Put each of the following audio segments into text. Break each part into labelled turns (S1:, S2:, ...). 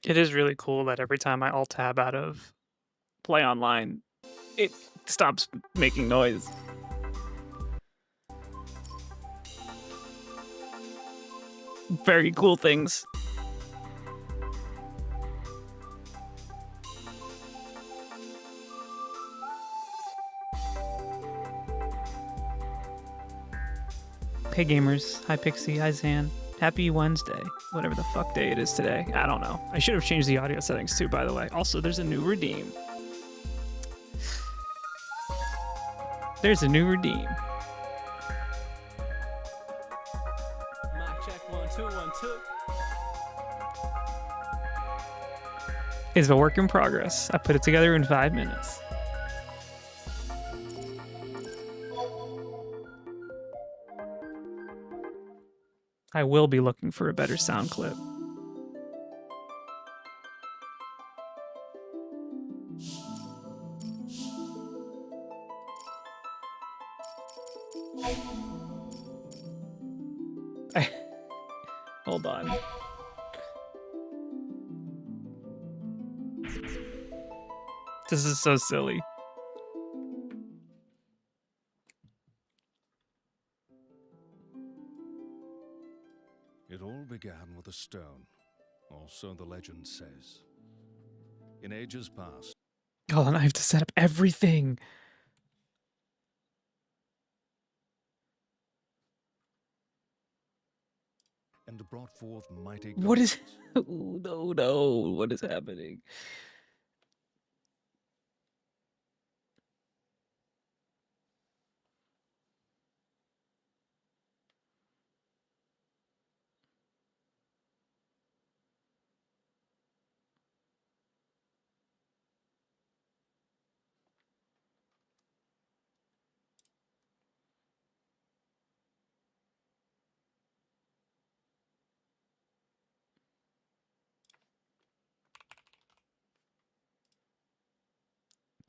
S1: It is really cool that every time I alt tab out of play online, it stops making noise. Very cool things. Hey gamers, hi Pixie, hi Zan. Happy Wednesday, whatever the fuck day it is today. I don't know. I should have changed the audio settings too, by the way. Also, there's a new redeem. There's a new redeem. Mic check, 1 2 1 2. It's a work in progress. I put it together in 5 minutes. I will be looking for a better sound clip. Hold on. This is so silly.
S2: It all began with a stone, or so the legend says. In ages past.
S1: Oh, and I have to set up everything.
S2: And brought forth mighty
S1: What is?
S2: gods.
S1: Oh, no, what is happening?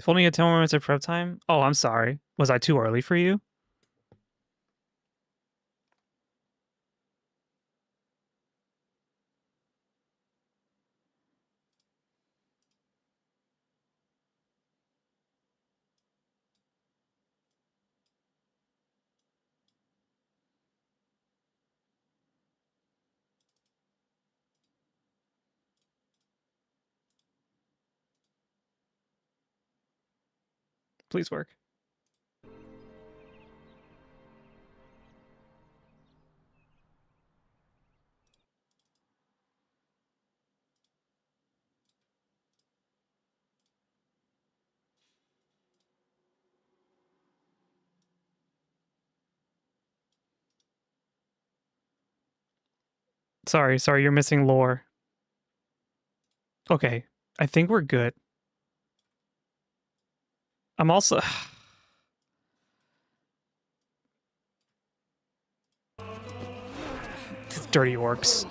S1: If only you had 10 more minutes of prep time. Oh, I'm sorry. Was I too early for you? Please work. Sorry, you're missing lore. Okay, I think we're good. I'm also... Dirty orcs.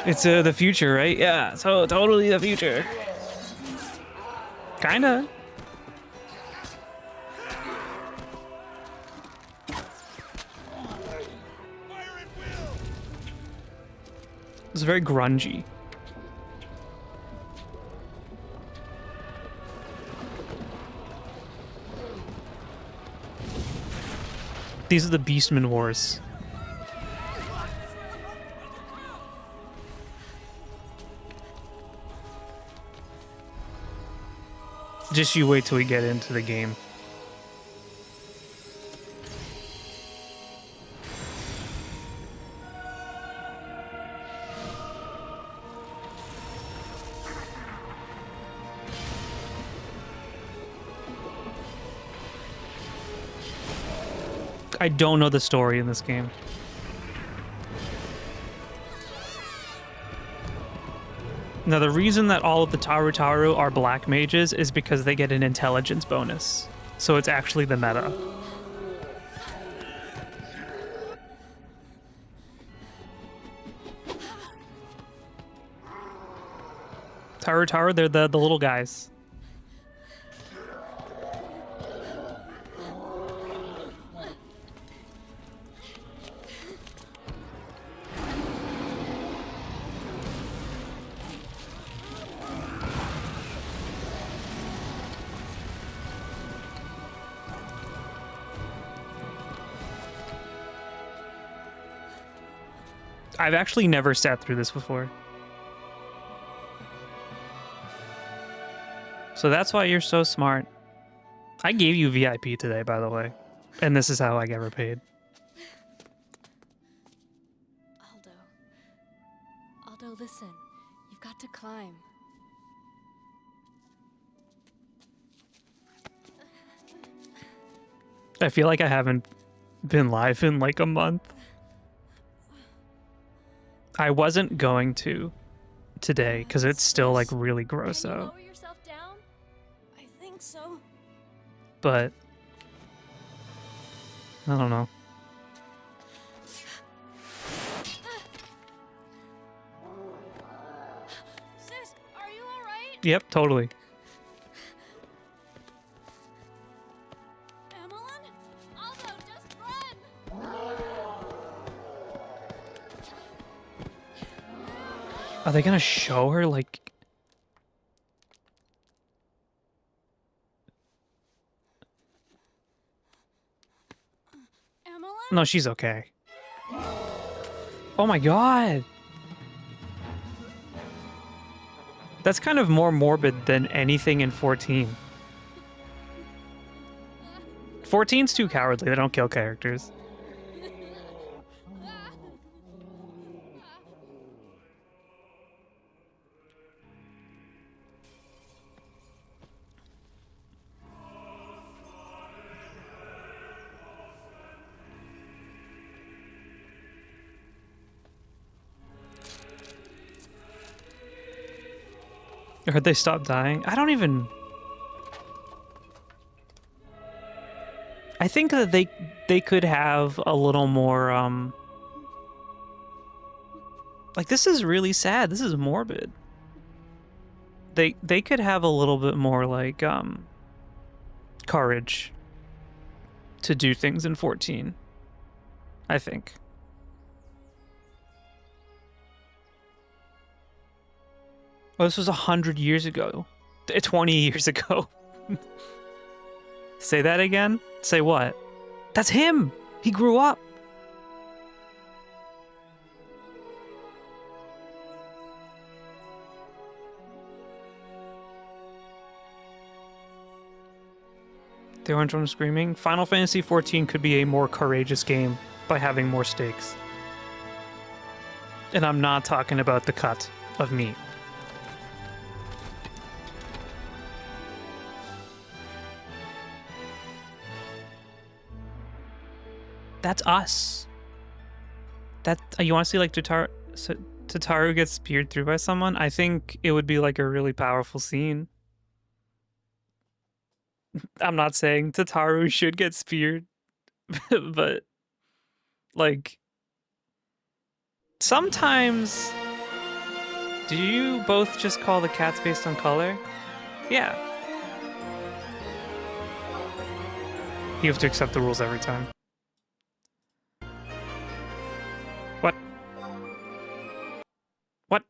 S1: It's the future, right? Yeah, so totally the future. Kinda. It's very grungy. These are the Beastman Wars. Just you wait till we get into the game. I don't know the story in this game. Now, the reason that all of the Taru are black mages is because they get an intelligence bonus. So it's actually the meta. Taru, they're the little guys. I've actually never sat through this before. So that's why you're so smart. I gave you VIP today, by the way. And this is how I get repaid.
S3: Aldo, listen. You've got to climb.
S1: I feel like I haven't been live in like a month. I wasn't going to today because it's still like really gross
S3: Can you
S1: out.
S3: lower yourself down? I think so.
S1: But I don't know.
S3: Sis, are you alright?
S1: Yep, totally.
S3: Emmeline? Aldo, just run!
S1: Are they gonna show her like?
S3: Emmeline?
S1: No, she's okay. Oh my god. That's kind of more morbid than anything in 14. 14's too cowardly. They don't kill characters. I heard they stopped dying. I don't even... I think that they could have a little more, like, this is really sad. This is morbid. They could have a little bit more, like, courage to do things in 14. I think. Oh, this was 100 years ago. 20 years ago. Say that again? Say what? That's him! He grew up! They went from screaming. Final Fantasy XIV could be a more courageous game by having more stakes. And I'm not talking about the cut of meat. That's us. That you want to see like Tataru gets speared through by someone? I think it would be like a really powerful scene. I'm not saying Tataru should get speared, but like sometimes. Do you both just call the cats based on color? Yeah. You have to accept the rules every time. What? What?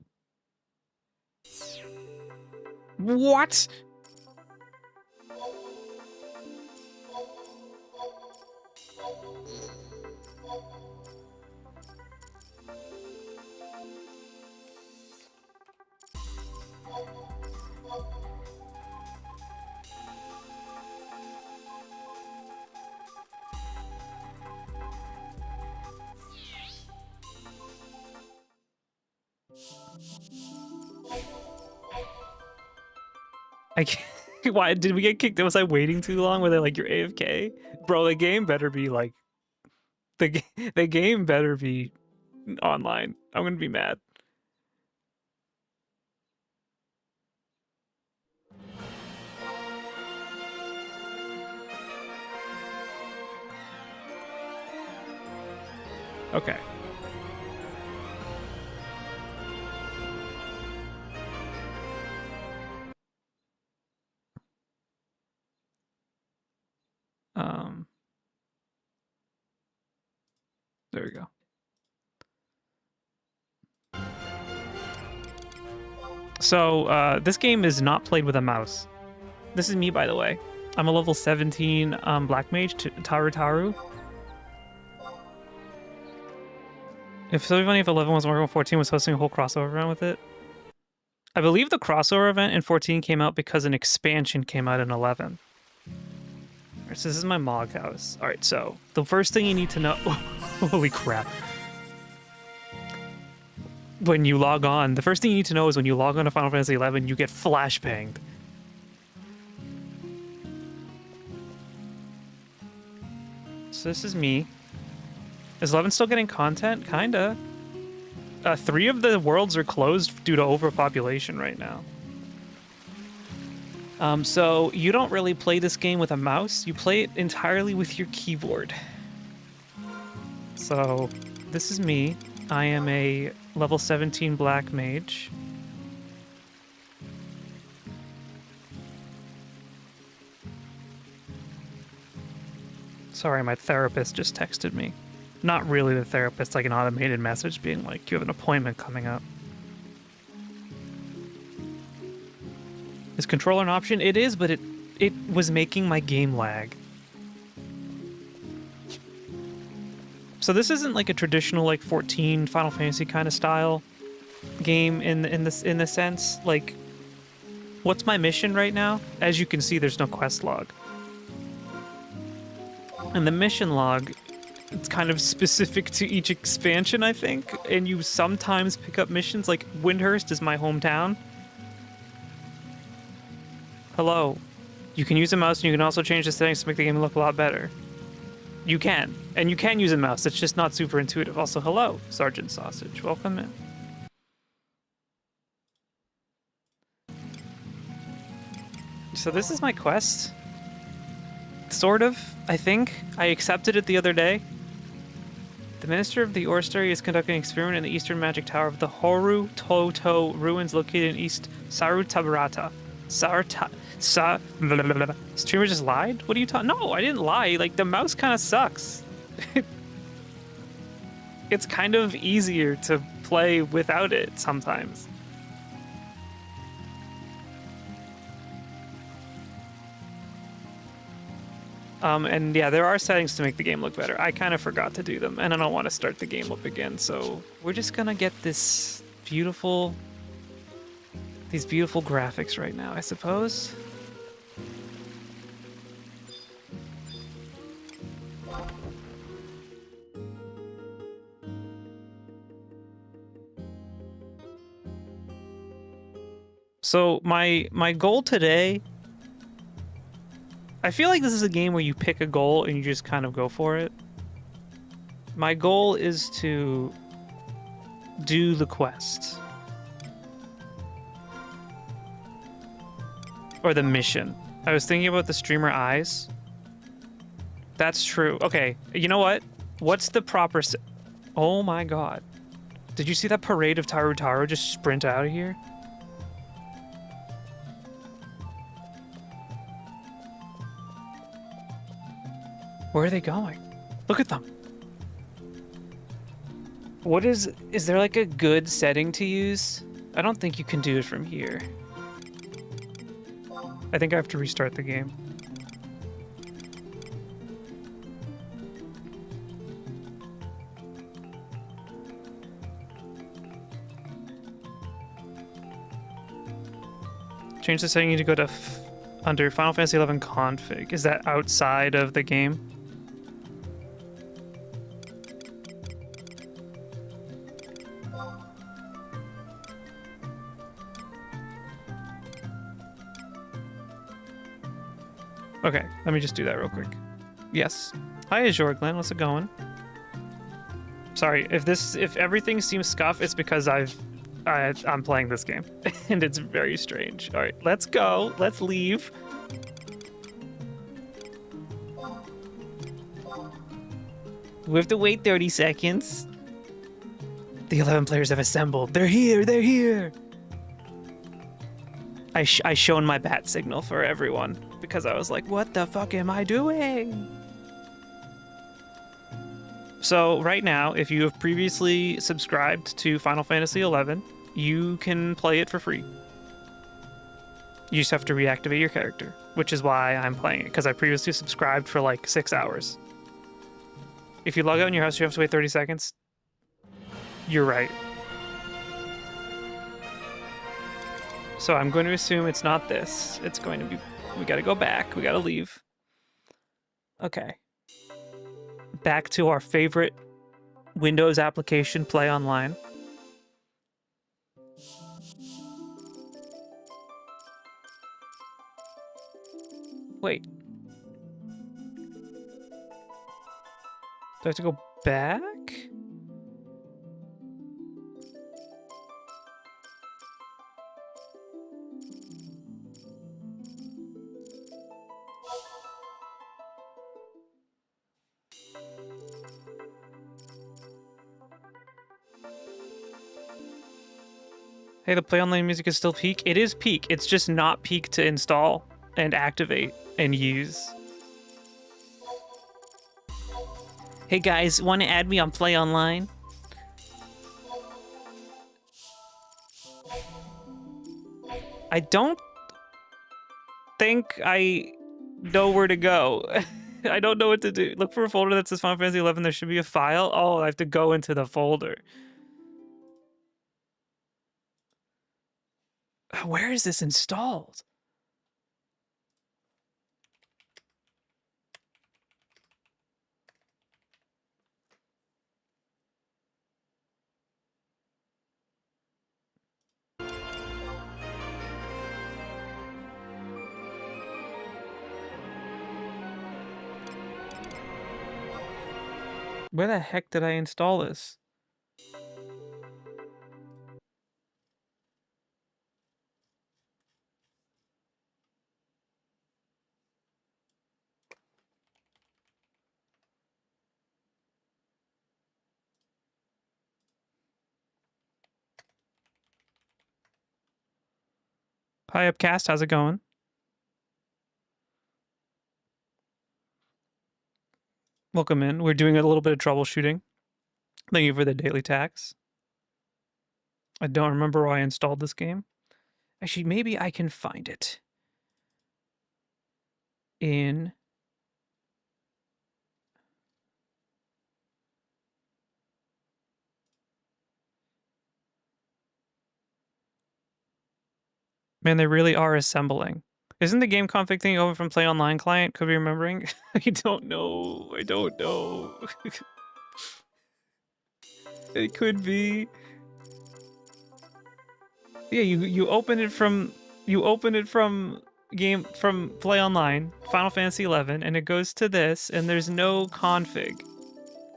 S1: What? I can't, why did we get kicked? Was I waiting too long? Were they like, you're AFK? Bro, the game better be like The game better be online. I'm gonna be mad. Okay. There we go. So, this game is not played with a mouse. This is me, by the way. I'm a level 17 Black Mage, Taru. If so funny if 11 was working with 14 was hosting a whole crossover event with it. I believe the crossover event in 14 came out because an expansion came out in 11. Alright, so this is my Mog house. Alright, so the first thing you need to know... Holy crap. When you log on, the first thing you need to know is when you log on to Final Fantasy 11, you get flashbanged. So this is me. Is 11 still getting content? Kinda. 3 of the worlds are closed due to overpopulation right now. So you don't really play this game with a mouse. You play it entirely with your keyboard. So this is me. I am a level 17 Black Mage. Sorry, my therapist just texted me. Not really the therapist, like an automated message being like, you have an appointment coming up. Is controller an option? It is, but it was making my game lag. So this isn't like a traditional like 14 Final Fantasy kind of style game in the sense. Like, what's my mission right now? As you can see, there's no quest log. And the mission log, it's kind of specific to each expansion, I think. And you sometimes pick up missions, like Windhurst is my hometown. Hello. You can use a mouse and you can also change the settings to make the game look a lot better. You can. And you can use a mouse, it's just not super intuitive. Also, hello, Sergeant Sausage. Welcome in. So this is my quest. Sort of, I think. I accepted it the other day. The Minister of the Orstery is conducting an experiment in the Eastern Magic Tower of the Horu Toto ruins located in East Sarutabarata. Streamer just lied? What are you talking? No, I didn't lie. Like, the mouse kind of sucks. It's kind of easier to play without it sometimes. And yeah, there are settings to make the game look better. I kind of forgot to do them, and I don't want to start the game up again, so we're just gonna get these beautiful graphics right now, I suppose. So my goal today, I feel like this is a game where you pick a goal and you just kind of go for it. My goal is to do the quest. Or the mission. I was thinking about the streamer eyes. That's true. Okay, you know what? What's the proper... Oh my god. Did you see that parade of Tarutaru just sprint out of here? Where are they going? Look at them. What is there like a good setting to use? I don't think you can do it from here. I think I have to restart the game. Change the setting, you need to go to under Final Fantasy 11 config. Is that outside of the game? Okay, let me just do that real quick. Yes. Hi, Azure Glenn. What's it going? Sorry, if everything seems scuff, it's because I'm playing this game, and it's very strange. All right, let's go. Let's leave. We have to wait 30 seconds. The 11 players have assembled. They're here. They're here. I shown my bat signal for everyone because I was like, what the fuck am I doing? So right now, if you have previously subscribed to Final Fantasy XI, you can play it for free. You just have to reactivate your character, which is why I'm playing it, because I previously subscribed for like 6 hours. If you log out in your house, you have to wait 30 seconds. You're right. So I'm going to assume it's not this. It's going to be... We gotta go back. We gotta leave. Okay. Back to our favorite Windows application, Play Online. Wait. Do I have to go back? Hey, the Play Online music is still peak. It is peak. It's just not peak to install and activate and use. Hey guys, want to add me on Play Online? I don't think I know where to go. I don't know what to do. Look for a folder that says Final Fantasy XI. There should be a file. Oh, I have to go into the folder. Where is this installed? Where the heck did I install this? Hi, Upcast. How's it going? Welcome in. We're doing a little bit of troubleshooting. Thank you for the daily tax. I don't remember why I installed this game. Actually, maybe I can find it. In... Man, they really are assembling. Isn't the game config thing over from Play Online client? Could be remembering? I don't know. I don't know. It could be. Yeah, you open it from from Play Online, Final Fantasy XI, and it goes to this, and there's no config.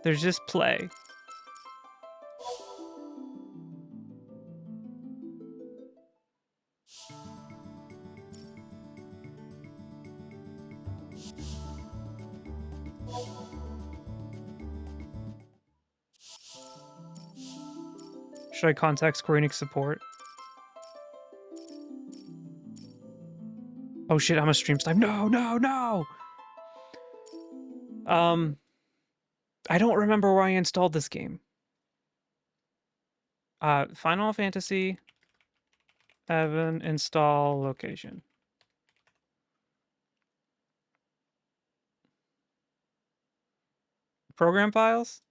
S1: There's just play. Should I contact Square Enix support? Oh shit, I'm a stream snipe. No, no, no! I don't remember where I installed this game. Final Fantasy Evan install location. Program files?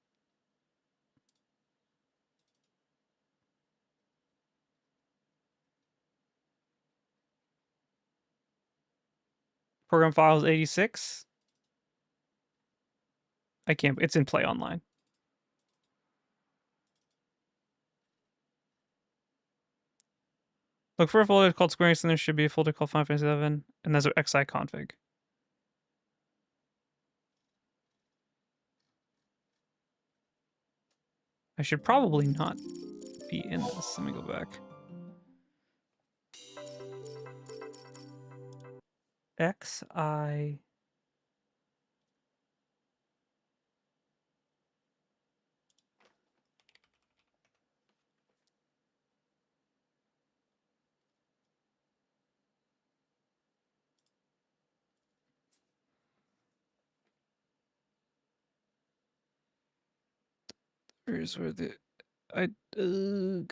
S1: Program files 86? I can't, it's in Play Online. Look for a folder called Square Enix, and there should be a folder called Final Fantasy XI, and there's an XI config. I should probably not be in this. Let me go back. XI. Here's where the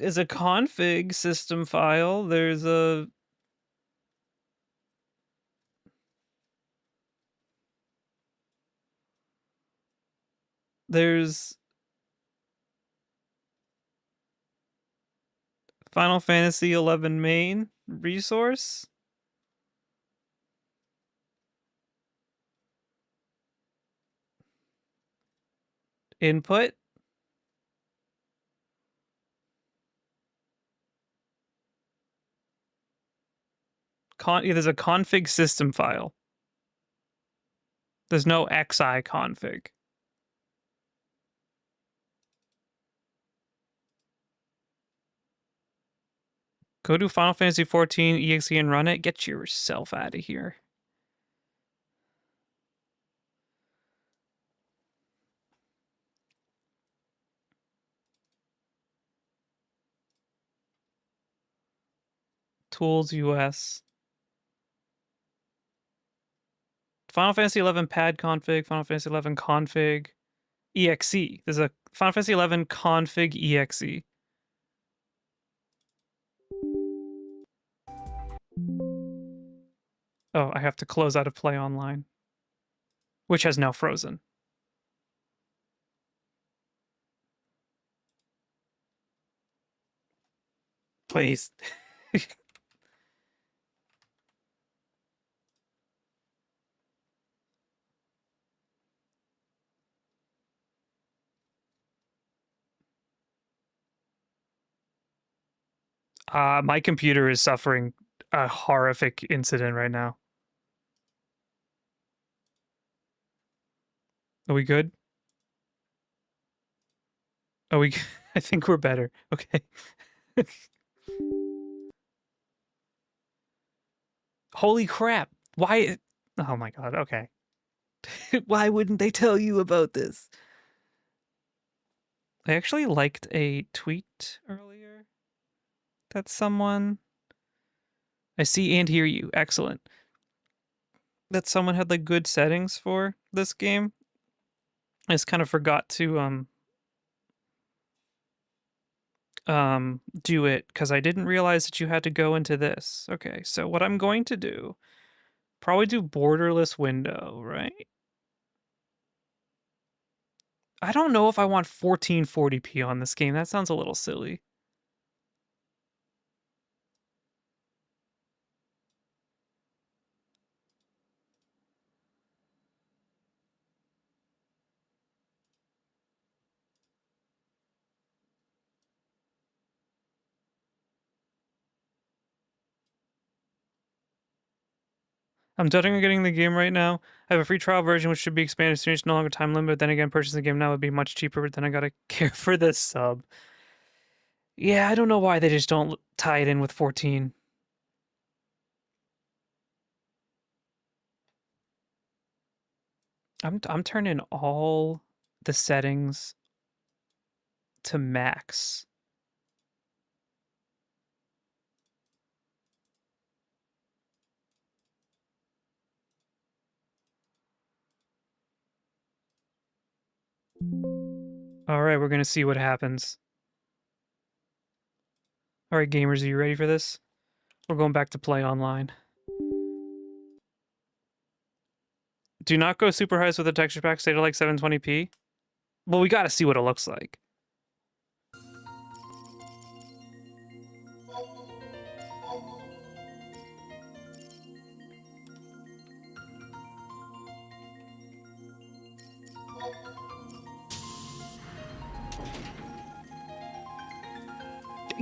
S1: is a config system file. There's Final Fantasy 11 main resource. Input. There's a config system file. There's no XI config. Go to Final Fantasy 14 exe and run it. Get yourself out of here. Tools US. Final Fantasy 11 pad config, Final Fantasy 11 config, exe. There's a Final Fantasy 11 config exe. Oh, I have to close out of play online, which has now frozen. Please. My computer is suffering a horrific incident right now. Are we good? Are we? I think we're better. Okay. Holy crap. Why? Oh my god. Okay. Why wouldn't they tell you about this? I actually liked a tweet earlier that someone... I see and hear you. Excellent. That someone had like good settings for this game. I just kind of forgot to do it because I didn't realize that you had to go into this. Okay, so what I'm going to do, probably do borderless window, right? I don't know if I want 1440p on this game. That sounds a little silly. I'm definitely getting the game right now. I have a free trial version which should be expanded soon. It's no longer time limited. Then again, purchasing the game now would be much cheaper, but then I gotta care for this sub. Yeah, I don't know why they just don't tie it in with 14. I'm turning all the settings to max. All right, we're gonna see what happens. All right, gamers, are you ready for this? We're going back to play online. Do not go super highs with the texture pack. Stay to like 720p. Well, we gotta see what it looks like.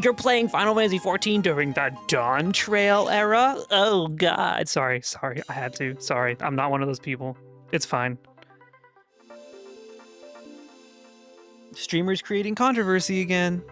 S1: You're playing Final Fantasy 14 during the Dawn Trail era? Oh god. Sorry. I had to. Sorry. I'm not one of those people. It's fine. Streamers creating controversy again.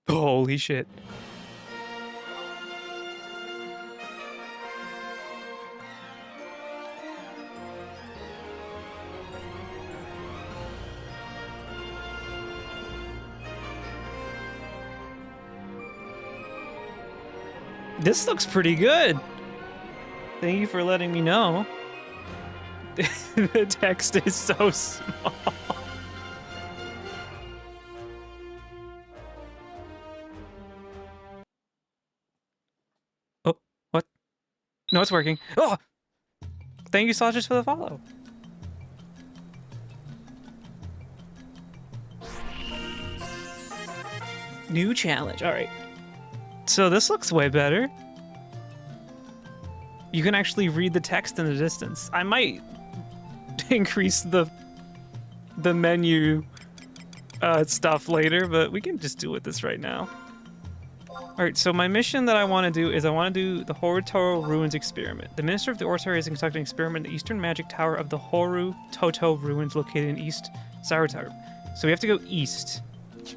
S1: Holy shit. This looks pretty good. Thank you for letting me know. The text is so small. Oh, what? No, it's working. Oh! Thank you, Sausage, for the follow. New challenge. All right. So this looks way better. You can actually read the text in the distance. I might increase the menu stuff later, but we can just do with this right now. All right, so my mission that I want to do is I want to do the Horu Ruins experiment. The Minister of the Oratory is conducting an experiment in the Eastern Magic Tower of the Horu Toto Ruins located in East Sarutaru. So we have to go east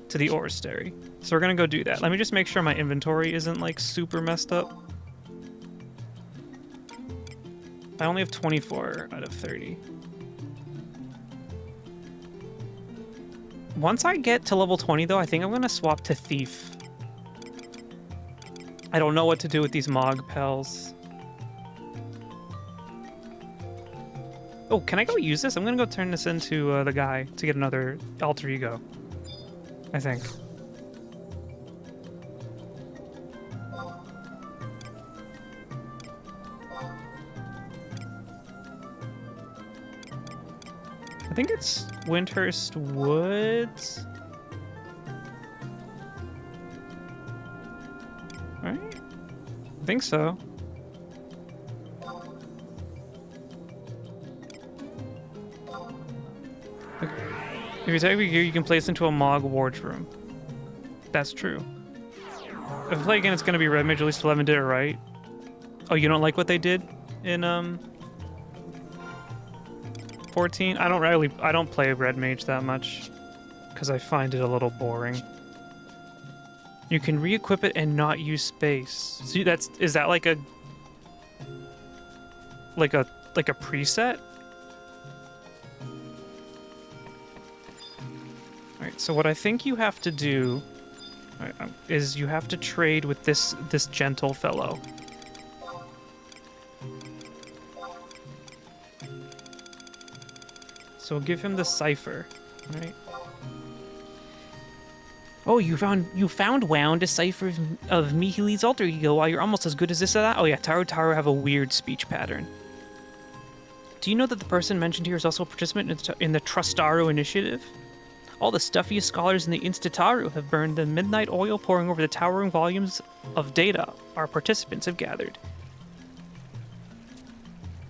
S1: to the Oratory. So we're gonna go do that. Let me just make sure my inventory isn't like super messed up. I only have 24 out of 30. Once I get to level 20 though, I think I'm gonna swap to Thief. I don't know what to do with these Mog Pels. Oh, can I go use this? I'm gonna go turn this into the guy to get another alter ego. I think. I think it's Windhurst Woods. Right? I think so. If you take gear, you can place into a Mog wardroom. That's true. If I play again, it's gonna be Red Mage. At least 11 did it right. Oh, you don't like what they did in 14? I don't play Red Mage that much because I find it a little boring. You can re-equip it and not use space. So is that like a preset? All right, so what I think you have to do is you have to trade with this gentle fellow. So give him the cipher, right? Oh, you found Wound, a cipher of Mihili's alter ego. While you're almost as good as this or that. Oh yeah, Taru have a weird speech pattern. Do you know that the person mentioned here is also a participant in the Trustaru initiative? All the stuffiest scholars in the Instataru have burned the midnight oil pouring over the towering volumes of data our participants have gathered.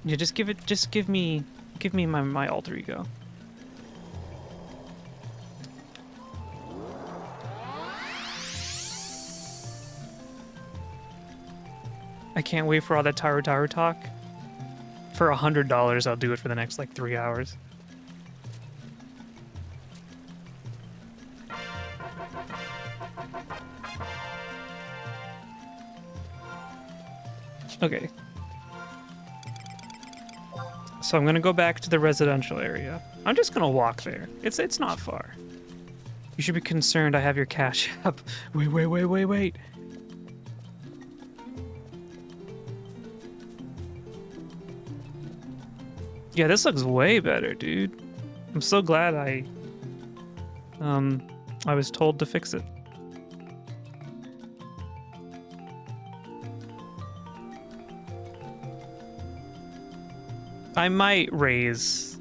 S1: Yeah, just give me my alter ego. I can't wait for all that Taru talk. For $100, I'll do it for the next like 3 hours. Okay. So I'm gonna go back to the residential area. I'm just gonna walk there. It's not far. You should be concerned I have your cash app. Wait. Yeah, this looks way better, dude. I'm so glad I was told to fix it. I might raise.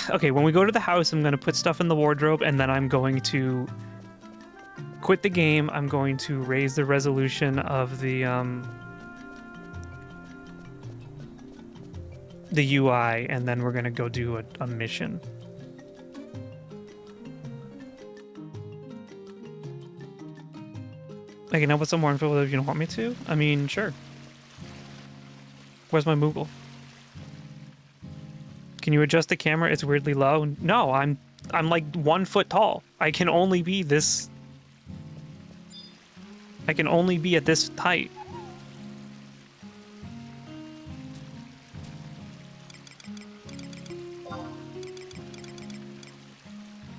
S1: Okay, when we go to the house, I'm gonna put stuff in the wardrobe, and then I'm going to quit the game. I'm going to raise the resolution of the UI, and then we're gonna go do a mission. I can help with some more info if you don't want me to. I mean, sure. Where's my Moogle? Can you adjust the camera? It's weirdly low. No, I'm like 1 foot tall. I can only be this. I can only be at this height.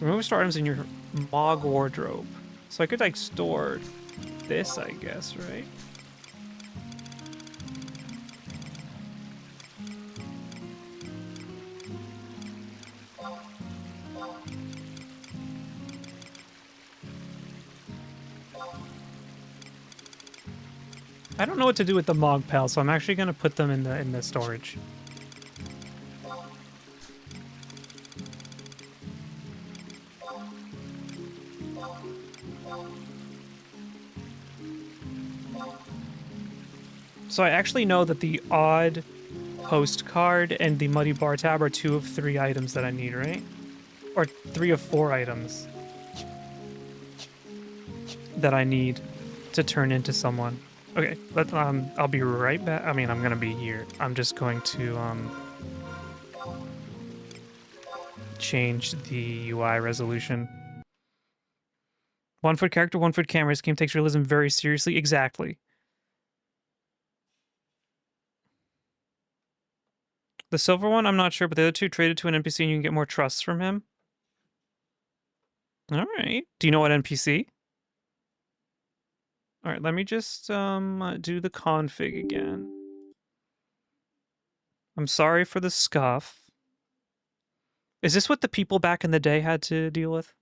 S1: Remove store items in your Mog wardrobe. So I could like store this, I guess, right? I don't know what to do with the Mog Pal, so I'm actually gonna put them in the storage. So I actually know that the odd postcard and the muddy bar tab are 2 of 3 items that I need, right? Or 3 of 4 items that I need to turn into someone. Okay, but I'll be right back. I mean, I'm gonna be here. I'm just going to change the UI resolution. 1 foot character, 1 foot camera. This game takes realism very seriously. Exactly. The silver one, I'm not sure, but the other 2 traded to an NPC and you can get more trusts from him. All right. Do you know what NPC? All right, let me just do the config again. I'm sorry for the scuff. Is this what the people back in the day had to deal with?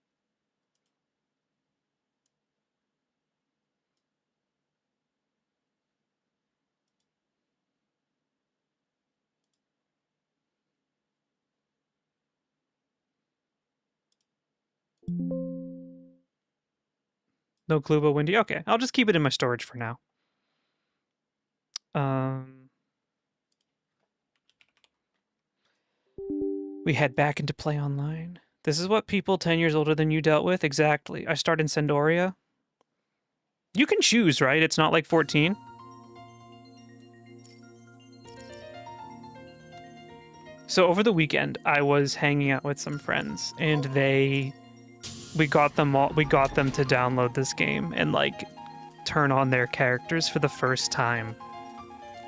S1: No clue about Windy? Okay, I'll just keep it in my storage for now. We head back into play online. This is what people 10 years older than you dealt with? Exactly. I start in Sandoria. You can choose, right? It's not like 14. So over the weekend, I was hanging out with some friends, and we got them to download this game and like turn on their characters for the first time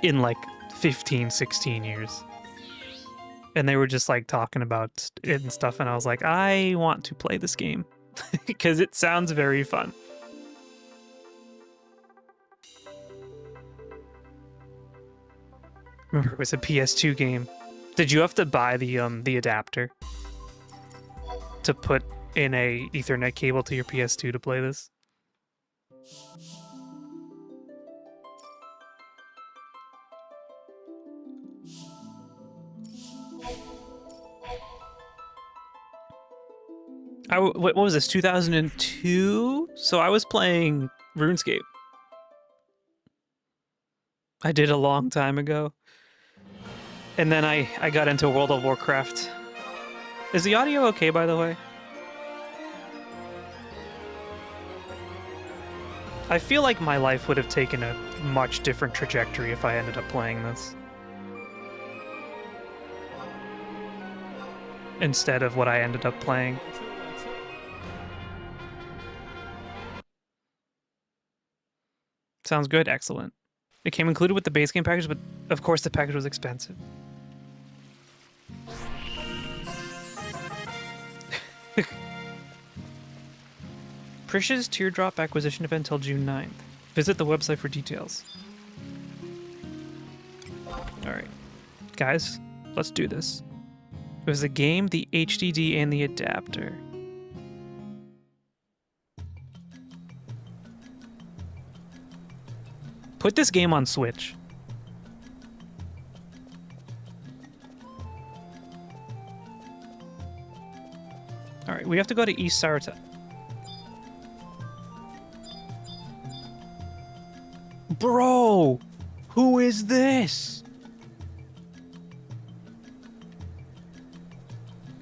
S1: in like 15, 16 years. And they were just like talking about it and stuff, and I was like, I want to play this game because it sounds very fun. Remember, it was a PS2 game. Did you have to buy the adapter to put in a Ethernet cable to your PS2 to play this? What was this, 2002? So I was playing RuneScape. I did a long time ago. And then I got into World of Warcraft. Is the audio okay, by the way? I feel like my life would have taken a much different trajectory if I ended up playing this. Instead of what I ended up playing. Sounds good. Excellent. It came included with the base game package, but of course the package was expensive. Prish's Teardrop acquisition event until June 9th. Visit the website for details. Alright. Guys, let's do this. It was the game, the HDD, and the adapter. Put this game on Switch. All right, we have to go to East Saratoga. Bro, who is this?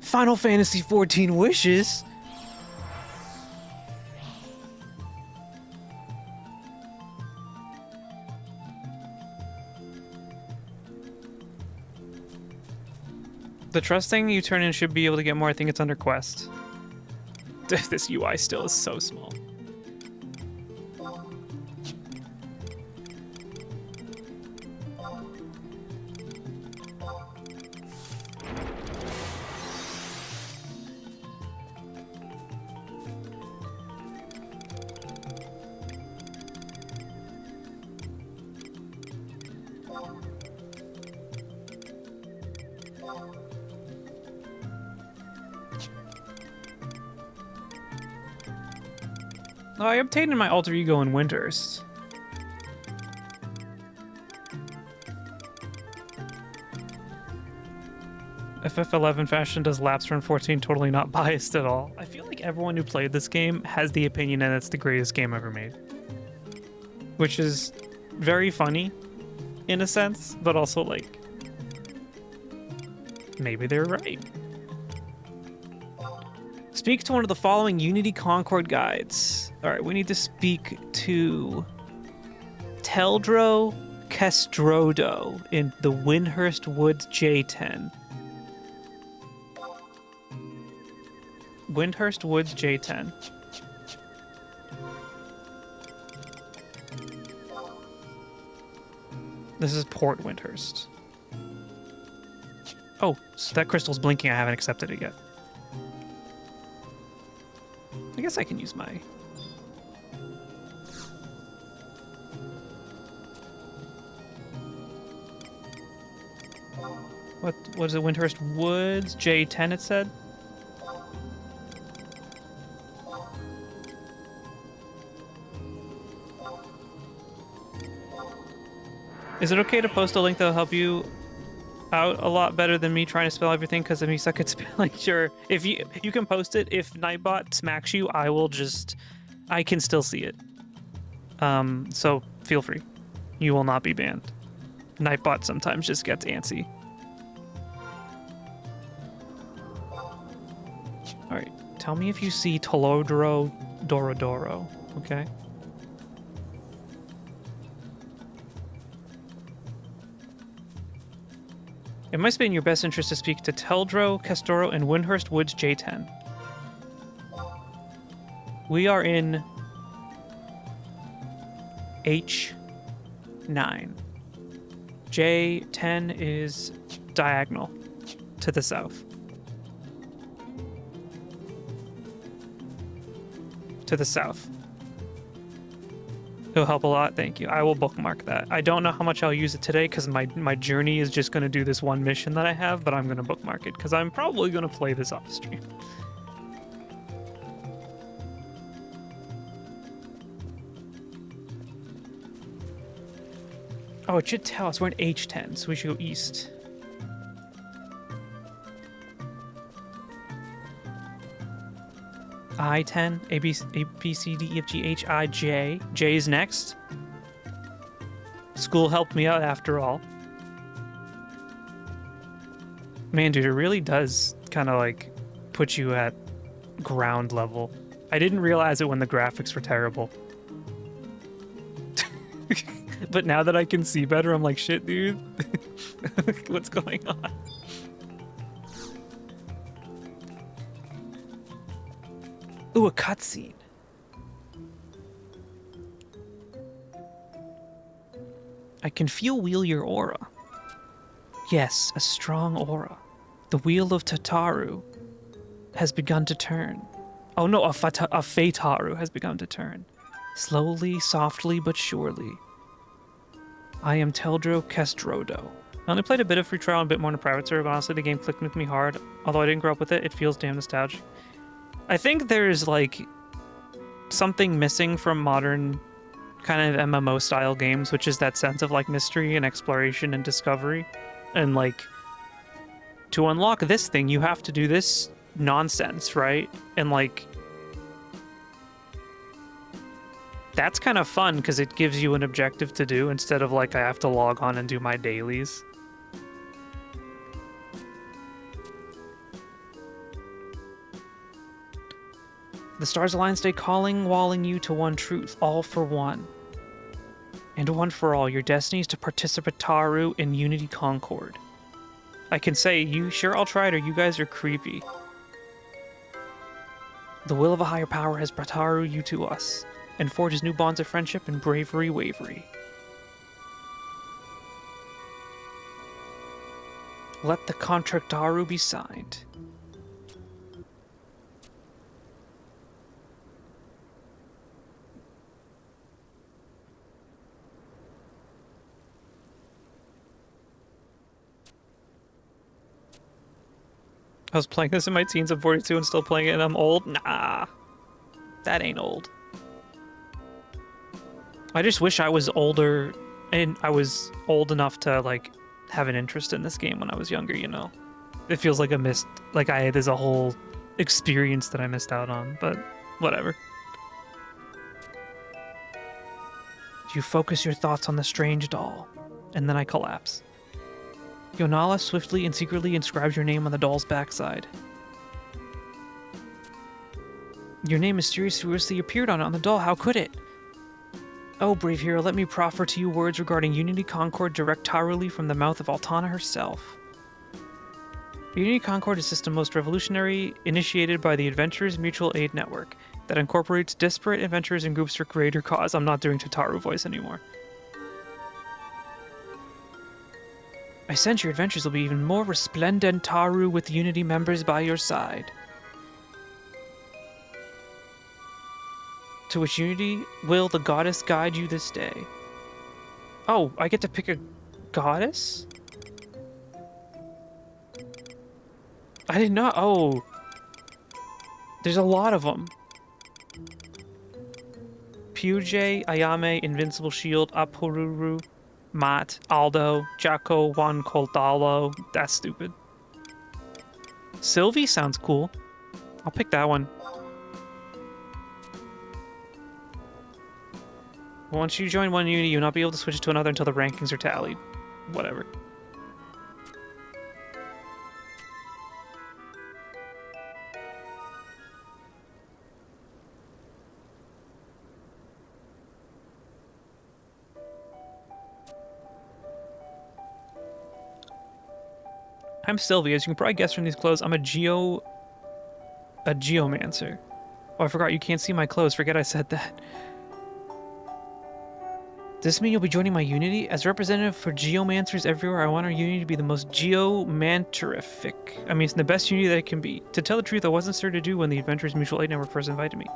S1: Final Fantasy 14 wishes? The trust thing you turn in should be able to get more. I think it's under quest. This UI still is so small. Oh, I obtained my alter ego in Windhurst. FF11 fashion does laps run 14, totally not biased at all. I feel like everyone who played this game has the opinion that it's the greatest game ever made. Which is very funny, in a sense, but also like, maybe they're right. Speak to one of the following Unity Concord guides. All right, we need to speak to Teldro Castrodo in the Windhurst Woods J10. Windhurst Woods J10. This is Port Windhurst. Oh, so that crystal's blinking. I haven't accepted it yet. I guess I can use my... What is it? Windhurst Woods J10 it said? Is it okay to post a link that'll help you out a lot better than me trying to spell everything? Because I mean, suck at spelling. Sure, if you can post it. If Nightbot smacks you, I can still see it. So feel free. You will not be banned. Nightbot sometimes just gets antsy. All right, tell me if you see Tolodro Dorodoro. Okay. It must be in your best interest to speak to Teldro, Castoro, and Windhurst Woods J10. We are in H9. J10 is diagonal to the south. To the south. It'll help a lot, thank you. I will bookmark that. I don't know how much I'll use it today because my journey is just going to do this one mission that I have, but I'm going to bookmark it because I'm probably going to play this off stream. Oh, it should tell us we're in H10, so we should go east. I-10, A, B, C, D, E, F, G, H, I, J. J is next. School helped me out after all. Man, dude, it really does kind of like put you at ground level. I didn't realize it when the graphics were terrible. But now that I can see better, I'm like, shit, dude. What's going on? Ooh, a cutscene. I can wheel your aura. Yes, a strong aura. The wheel of Tataru has begun to turn. Oh no, a Fataru has begun to turn. Slowly, softly, but surely. I am Teldro Castrodo. I only played a bit of free trial and a bit more in a private server, but honestly the game clicked with me hard. Although I didn't grow up with it, it feels damn nostalgic. I think there's like something missing from modern kind of MMO style games, which is that sense of like mystery and exploration and discovery. And like to unlock this thing, you have to do this nonsense, right? And like that's kind of fun because it gives you an objective to do instead of like I have to log on and do my dailies. The stars align stay calling, walling you to one truth, all for one. And one for all, your destiny is to participataru in Unity Concord. I can say, you sure I'll try it or you guys are creepy. The will of a higher power has brataru you to us, and forges new bonds of friendship and bravery wavery. Let the contractaru be signed. I was playing this in my teens. I'm 42 and still playing it, and I'm old? Nah. That ain't old. I just wish I was older, and I was old enough to, like, have an interest in this game when I was younger, you know? It feels like there's a whole experience that I missed out on, but whatever. You focus your thoughts on the strange doll, and then I collapse. Yonala swiftly and secretly inscribes your name on the doll's backside. Your name mysteriously appeared on the doll. How could it? Oh, brave hero, let me proffer to you words regarding Unity Concord directorily from the mouth of Altana herself. Unity Concord is a system most revolutionary, initiated by the Adventurers Mutual Aid Network, that incorporates disparate adventurers and groups for greater cause. I'm not doing Tataru voice anymore. I sense your adventures will be even more resplendent, Taru, with Unity members by your side. To which Unity will the goddess guide you this day. Oh, I get to pick a goddess? I didn't know. Oh. There's a lot of them. Puje, Ayame, Invincible Shield, Apururu, Mat, Aldo, Jacko, Juan Coltalo. That's stupid. Sylvie sounds cool. I'll pick that one. Once you join one Unity, you'll not be able to switch to another until the rankings are tallied. Whatever. I'm Sylvie. As you can probably guess from these clothes, I'm a geomancer. Oh, I forgot you can't see my clothes. Forget I said that. Does this mean you'll be joining my Unity? As a representative for geomancers everywhere, I want our Unity to be the most geomanterific. I mean, it's the best Unity that it can be. To tell the truth, I wasn't sure to do when the Adventurers Mutual Aid Network first invited me.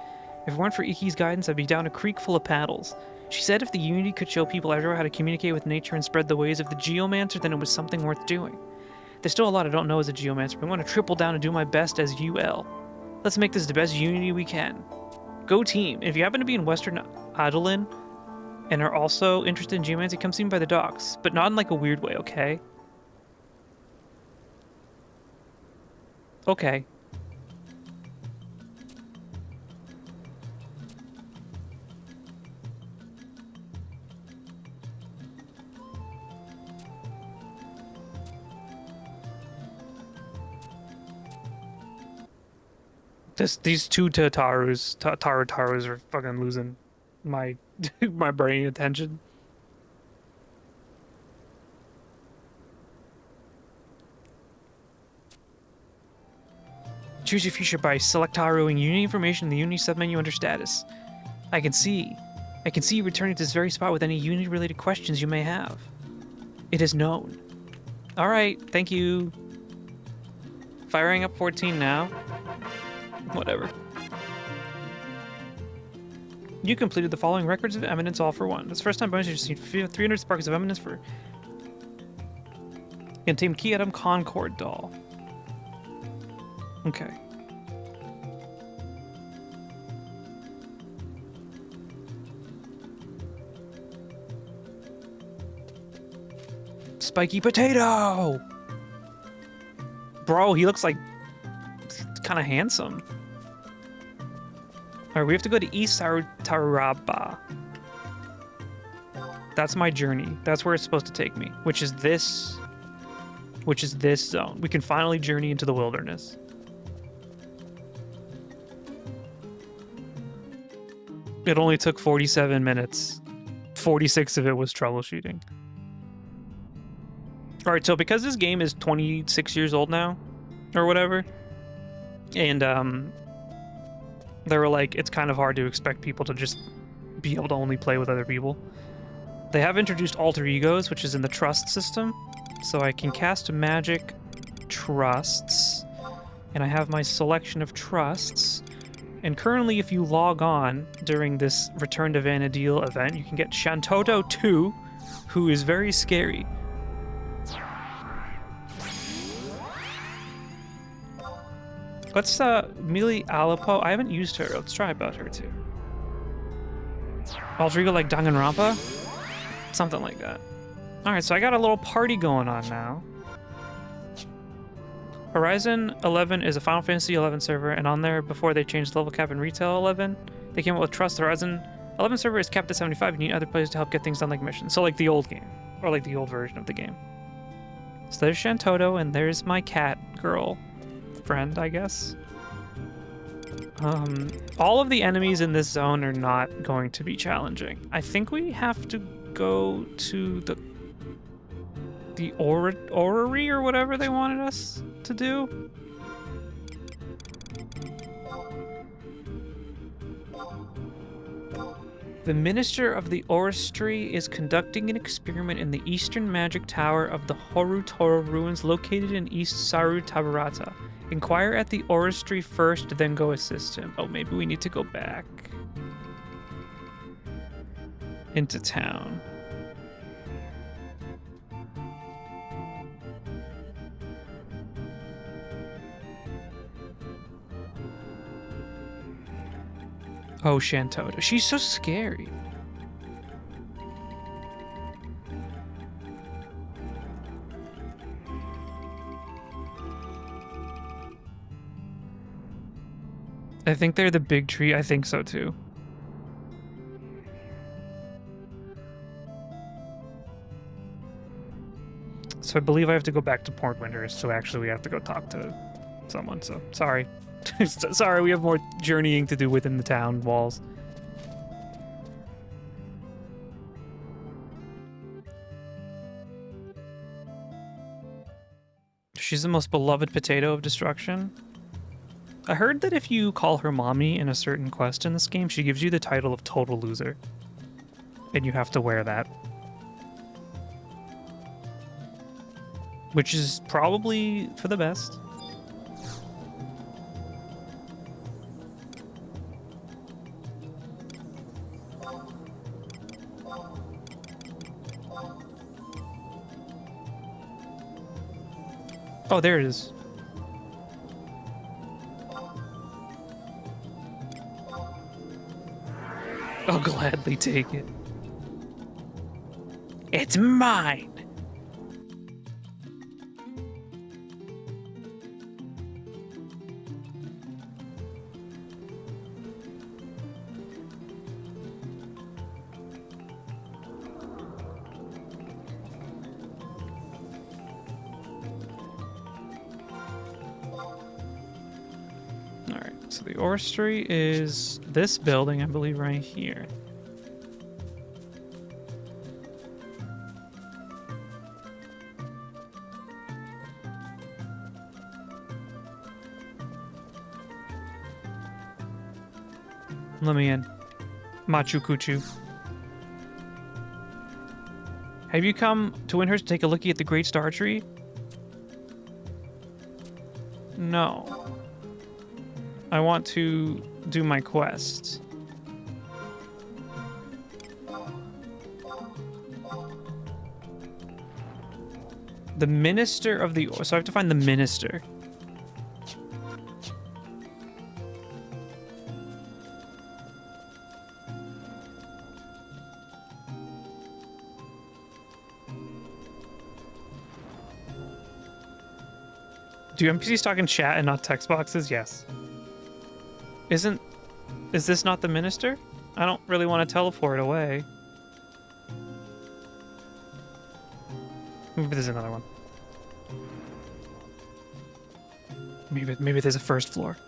S1: If it weren't for Iki's guidance, I'd be down a creek full of paddles. She said if the Unity could show people everywhere how to communicate with nature and spread the ways of the geomancer, then it was something worth doing. There's still a lot I don't know as a geomancer, but I'm going to triple down and do my best as UL. Let's make this the best Unity we can. Go team! If you happen to be in Western Adolin and are also interested in geomancy, come see me by the docks, but not in like a weird way, okay? Okay. These two Tarus are fucking losing my my brain attention. Choose your future by select Taruing Unity information in the Unity submenu under status. I can see you returning to this very spot with any Unity related questions you may have. It is known. Alright, thank you. Firing up 14 now. Whatever. You completed the following records of eminence all for one. This is the first time bonus you received 300 sparks of eminence for contained Key Item Concord doll. Okay. Spiky potato! Bro, he looks like kind of handsome. All right, we have to go to East Taraba. That's my journey. That's where it's supposed to take me, which is this zone. We can finally journey into the wilderness. It only took 47 minutes. 46 of it was troubleshooting. All right, so because this game is 26 years old now, or whatever, and they were like, it's kind of hard to expect people to just be able to only play with other people. They have introduced alter egos, which is in the trust system, so I can cast magic trusts, and I have my selection of trusts. And currently, if you log on during this Return to Vanadil event, you can get Shantoto 2, who is very scary. Let's Mili Alapo. I haven't used her. Let's try about her too. Alter ego like Danganronpa? Something like that. Alright, so I got a little party going on now. Horizon 11 is a Final Fantasy 11 server, and on there, before they changed the level cap in Retail 11, they came up with Trust. Horizon 11 server is capped at 75. You need other players to help get things done like missions. So like the old game, or like the old version of the game. So there's Shantoto, and there's my cat girl friend, I guess. All of the enemies in this zone are not going to be challenging. I think we have to go to the orrery or whatever they wanted us to do. The Minister of the Orrery is conducting an experiment in the Eastern Magic Tower of the Horutoro ruins located in East Saru Tabarata. Inquire at the Orrery first, then go assist him. Oh, maybe we need to go back into town. Oh, Shantoto. She's so scary. I think they're the big tree. I think so too. So I believe I have to go back to Port Winters, so actually we have to go talk to someone, so sorry. Sorry, we have more journeying to do within the town walls. She's the most beloved potato of destruction. I heard that if you call her mommy in a certain quest in this game, she gives you the title of total loser. And you have to wear that. Which is probably for the best. Oh, there it is. I'll gladly take it. It's mine! So the orrery is this building, I believe, right here. Let me in. Machu Picchu. Have you come to Windhurst to take a lookie at the Great Star Tree? No. I want to do my quest. The Minister of the... So I have to find the Minister. Do NPCs talk in chat and not text boxes? Yes. Is this not the minister? I don't really want to teleport away. Maybe there's another one. Maybe there's a first floor.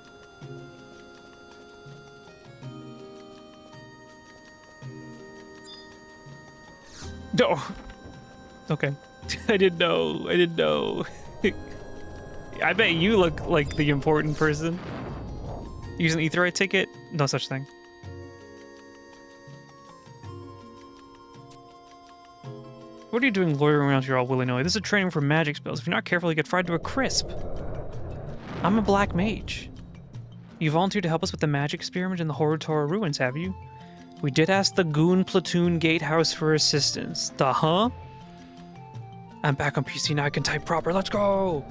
S1: No. Okay. I didn't know. I bet you look like the important person. Use an etherite ticket? No such thing. What are you doing loitering around here all willy-nilly? This is training for magic spells. If you're not careful, you get fried to a crisp. I'm a black mage. You volunteered to help us with the magic experiment in the Horror ruins, have you? We did ask the Goon Platoon Gatehouse for assistance. The huh? I'm back on PC now. I can type proper. Let's go!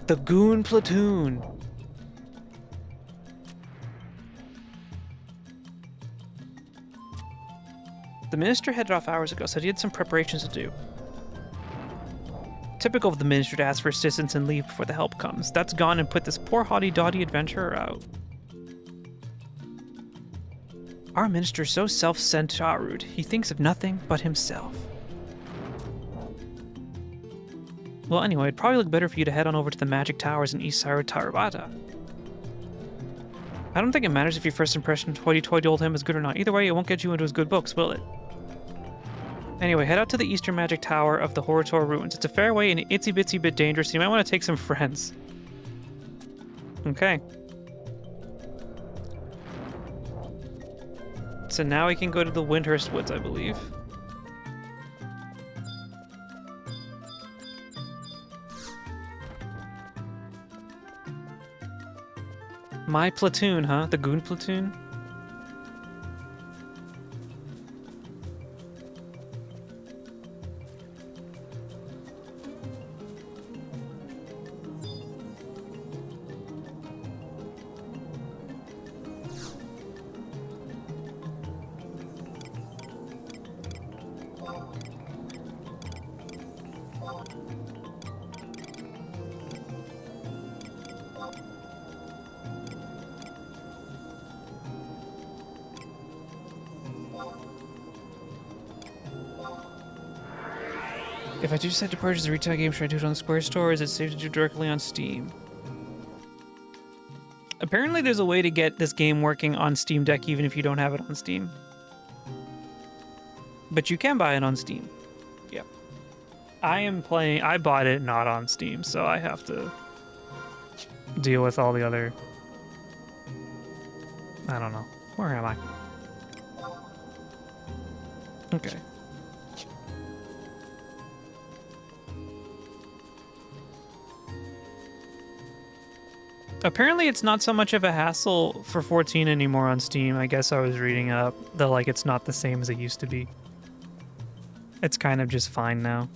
S1: The Goon Platoon. The minister headed off hours ago, said he had some preparations to do. Typical of the minister to ask for assistance and leave before the help comes. That's gone and put this poor haughty-daughty adventurer out. Our minister's so self-centered, he thinks of nothing but himself. Well, anyway, it'd probably look better for you to head on over to the magic towers in East Tarabata. I don't think it matters if your first impression of hoity-toity old him is good or not. Either way, it won't get you into his good books, will it? Anyway, head out to the Eastern Magic Tower of the Horror ruins. It's a fair way and itsy-bitsy bit dangerous, so you might want to take some friends. Okay. So now we can go to the Windhurst Woods, I believe. My platoon, huh? The Goon Platoon? If I do decide to purchase a retail game, should I do it on the Square Store, or is it safe to do directly on Steam? Apparently there's a way to get this game working on Steam Deck even if you don't have it on Steam. But you can buy it on Steam. Yep. I bought it not on Steam, so I have to deal with all the other... I don't know. Where am I? Okay. Apparently it's not so much of a hassle for 14 anymore on Steam. I guess I was reading up that like it's not the same as it used to be. It's kind of just fine now.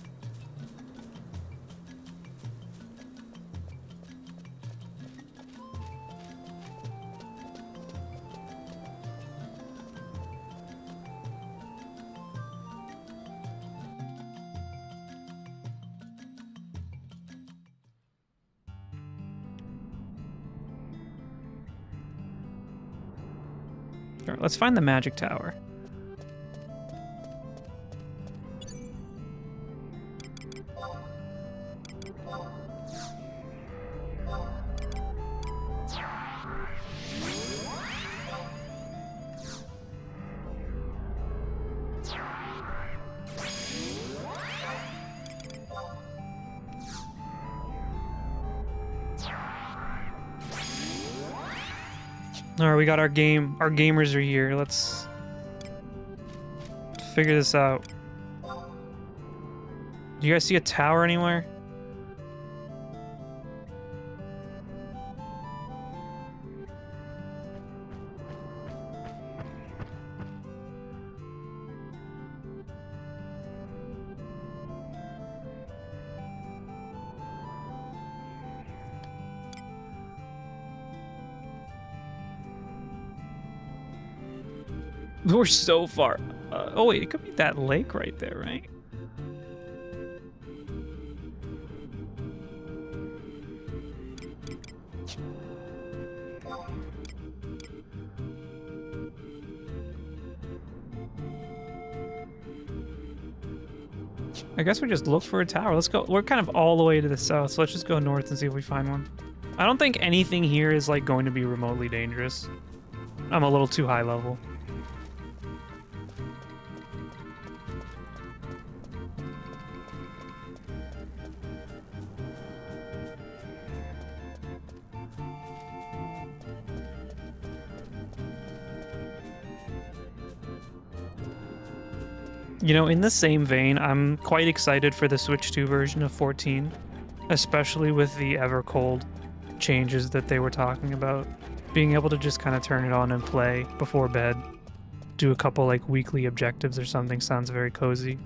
S1: Alright, let's find the magic tower. Alright, we got our game. Our gamers are here. Let's figure this out. Do you guys see a tower anywhere? We're so far. Oh wait, it could be that lake right there, right? I guess we just look for a tower. Let's go. We're kind of all the way to the south, so let's just go north and see if we find one. I don't think anything here is like going to be remotely dangerous. I'm a little too high level. You know, in the same vein, I'm quite excited for the Switch 2 version of 14, especially with the ever cold changes that they were talking about. Being able to just kind of turn it on and play before bed, do a couple like weekly objectives or something sounds very cozy.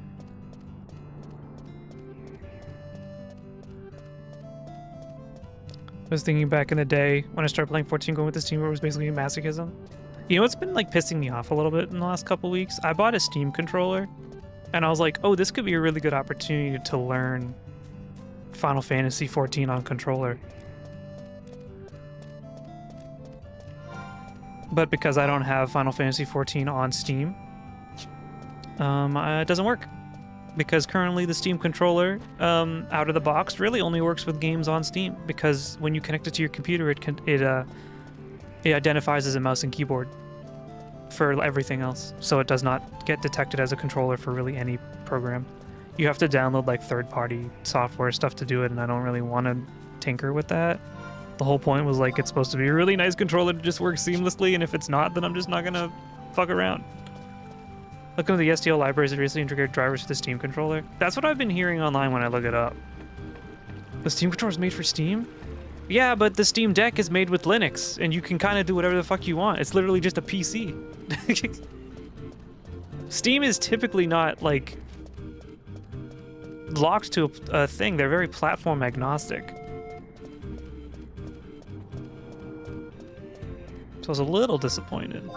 S1: I was thinking back in the day when I started playing 14 going with this team where it was basically masochism. You know what's been like pissing me off a little bit in the last couple weeks? I bought a Steam controller and I was like, oh, this could be a really good opportunity to learn Final Fantasy 14 on controller. But because I don't have Final Fantasy 14 on Steam, it doesn't work. Because currently the Steam controller, out of the box, really only works with games on Steam. Because when you connect it to your computer, it identifies as a mouse and keyboard for everything else. So it does not get detected as a controller for really any program. You have to download like third-party software stuff to do it, and I don't really want to tinker with that. The whole point was like it's supposed to be a really nice controller to just work seamlessly, and if it's not, then I'm just not gonna fuck around. Looking at the STL libraries that recently integrated drivers for the Steam controller. That's what I've been hearing online when I look it up. The Steam controller is made for Steam? Yeah, but the Steam Deck is made with Linux, and you can kind of do whatever the fuck you want. It's literally just a PC. Steam is typically not, like, locked to a thing. They're very platform agnostic. So I was a little disappointed.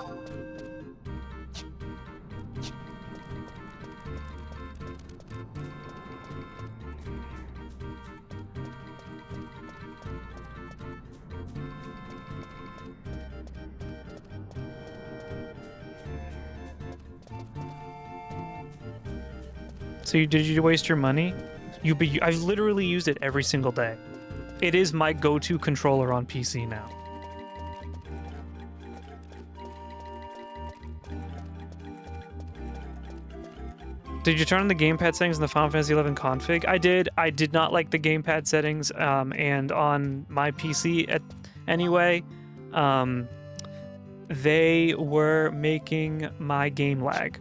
S1: So did you waste your money? I literally use it every single day. It is my go-to controller on PC now. Did you turn on the gamepad settings in the Final Fantasy 11 config? I did. I did not like the gamepad settings, and on my PC anyway, they were making my game lag.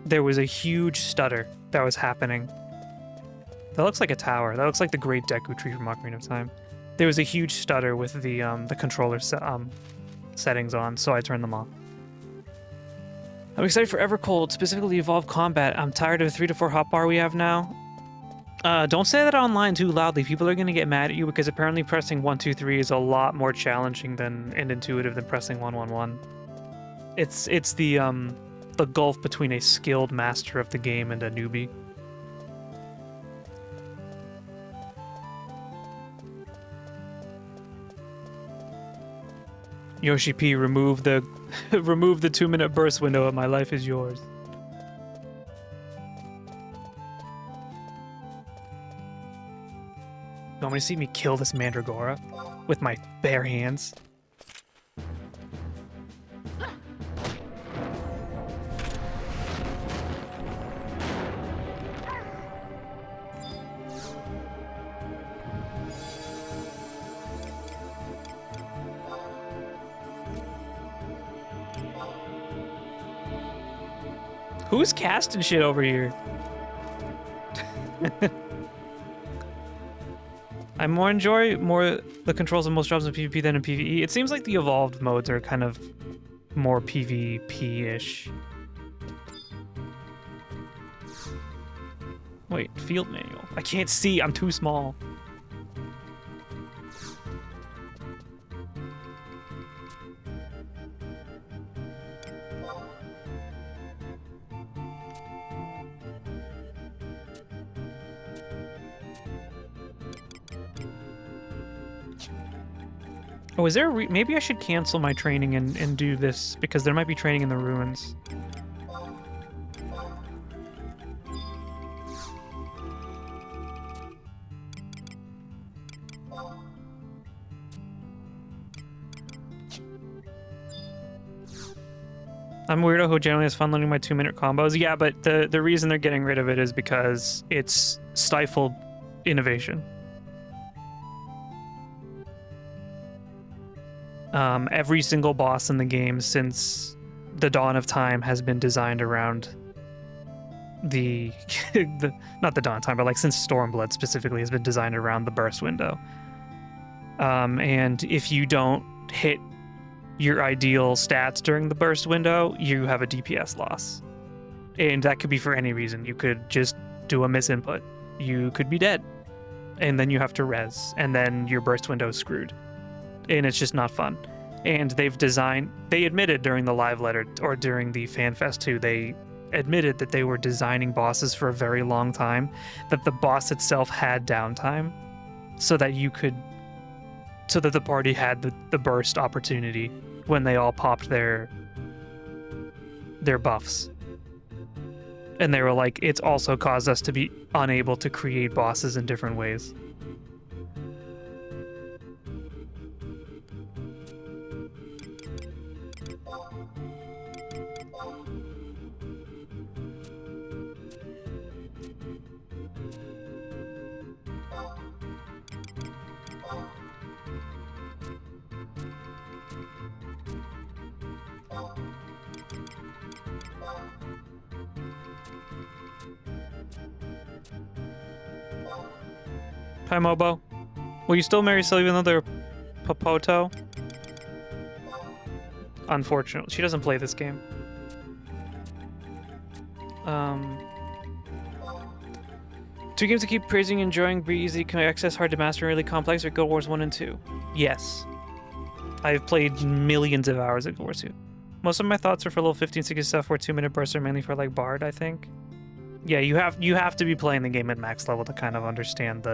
S1: There was a huge stutter that was happening. That looks like a tower. That looks like the Great Deku Tree from Ocarina of Time. There was a huge stutter with the controller settings on, so I turned them off. I'm excited for Evercold, specifically Evolved Combat. I'm tired of the 3 to 4 hotbar we have now. Don't say that online too loudly. People are going to get mad at you because apparently pressing 1, 2, 3 is a lot more challenging and intuitive than pressing 1, 1, 1. It's the gulf between a skilled master of the game and a newbie. Yoshi P, remove the 2-minute burst window of My Life Is Yours. You want me to see me kill this Mandragora with my bare hands? Who's casting shit over here? I enjoy the controls of most jobs in PvP than in PvE. It seems like the evolved modes are kind of more PvP-ish. Wait, field manual. I can't see, I'm too small. Oh, is there maybe I should cancel my training and do this, because there might be training in the ruins. I'm a weirdo who generally has fun learning my 2-minute combos. Yeah, but the reason they're getting rid of it is because it's stifled innovation. Every single boss in the game since the dawn of time has been designed around not the dawn of time, but like since Stormblood specifically has been designed around the burst window. And if you don't hit your ideal stats during the burst window, you have a DPS loss. And that could be for any reason. You could just do a misinput. You could be dead. And then you have to res. And then your burst window is screwed. And it's just not fun. And they admitted during the live letter, or during the FanFest too, they admitted that they were designing bosses for a very long time, that the boss itself had downtime, so that the party had the burst opportunity when they all popped their buffs. And they were like, it's also caused us to be unable to create bosses in different ways. Hi, Mobo. Will you still marry Sylvia even though they're Popoto? Unfortunately, she doesn't play this game. Two games to keep praising, enjoying, be easy, can access, hard to master, really complex, or Guild Wars 1 and 2? Yes. I've played millions of hours of Guild Wars 2. Most of my thoughts are for level 15, 60 stuff, where 2-minute bursts are mainly for like Bard, I think. Yeah, you have to be playing the game at max level to kind of understand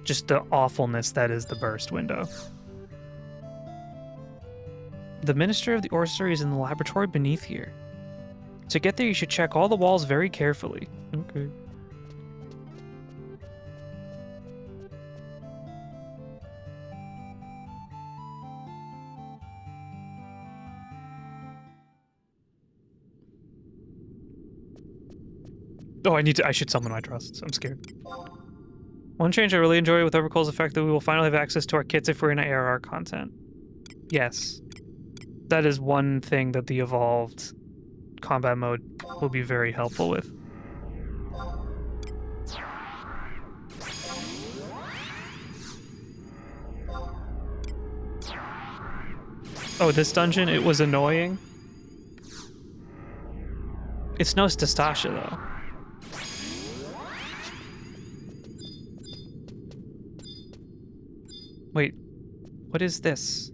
S1: just the awfulness that is the burst window. The Minister of the Orrery is in the laboratory beneath here. To get there, you should check all the walls very carefully. Okay. Oh, I should summon my trusts. I'm scared. One change I really enjoy with Overcoil's effect that we will finally have access to our kits if we're in ARR content. Yes. That is one thing that the evolved combat mode will be very helpful with. Oh, this dungeon, it was annoying. It's no Stastasha, though. Wait, what is this?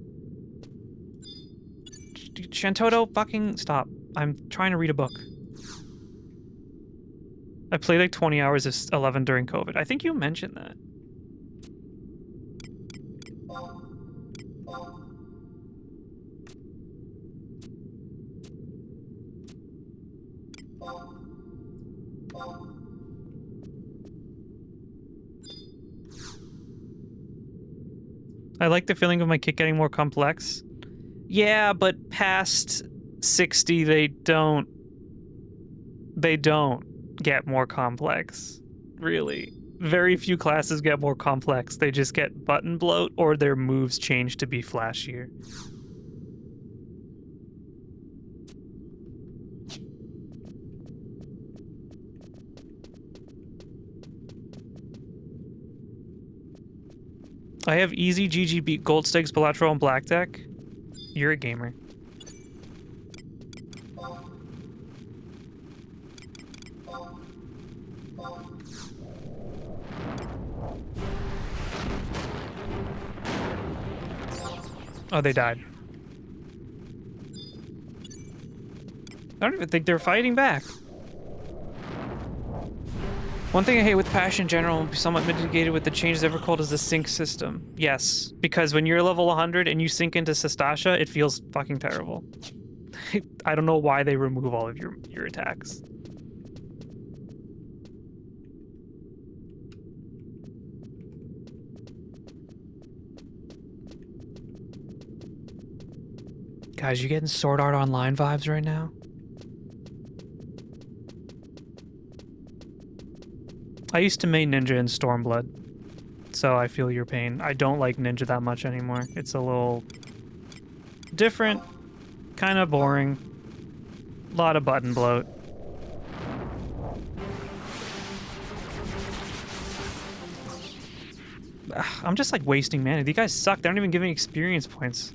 S1: Shantoto, fucking stop. I'm trying to read a book. I played like 20 hours of 11 during COVID. I think you mentioned that. I like the feeling of my kit getting more complex. Yeah, but past 60, they don't get more complex, really. Very few classes get more complex. They just get button bloat or their moves change to be flashier. I have easy GG beat Gold Stakes, Bilateral, and Black Deck. You're a gamer. Oh, they died. I don't even think they're fighting back. One thing I hate with Passion in general and somewhat mitigated with the changes ever called is the sync system. Yes, because when you're level 100 and you sync into Stastasha, it feels fucking terrible. I don't know why they remove all of your attacks. Guys, you getting Sword Art Online vibes right now? I used to main Ninja in Stormblood, so I feel your pain. I don't like Ninja that much anymore. It's a little different, kind of boring, a lot of button bloat. I'm just like wasting mana. These guys suck. They don't even give me experience points.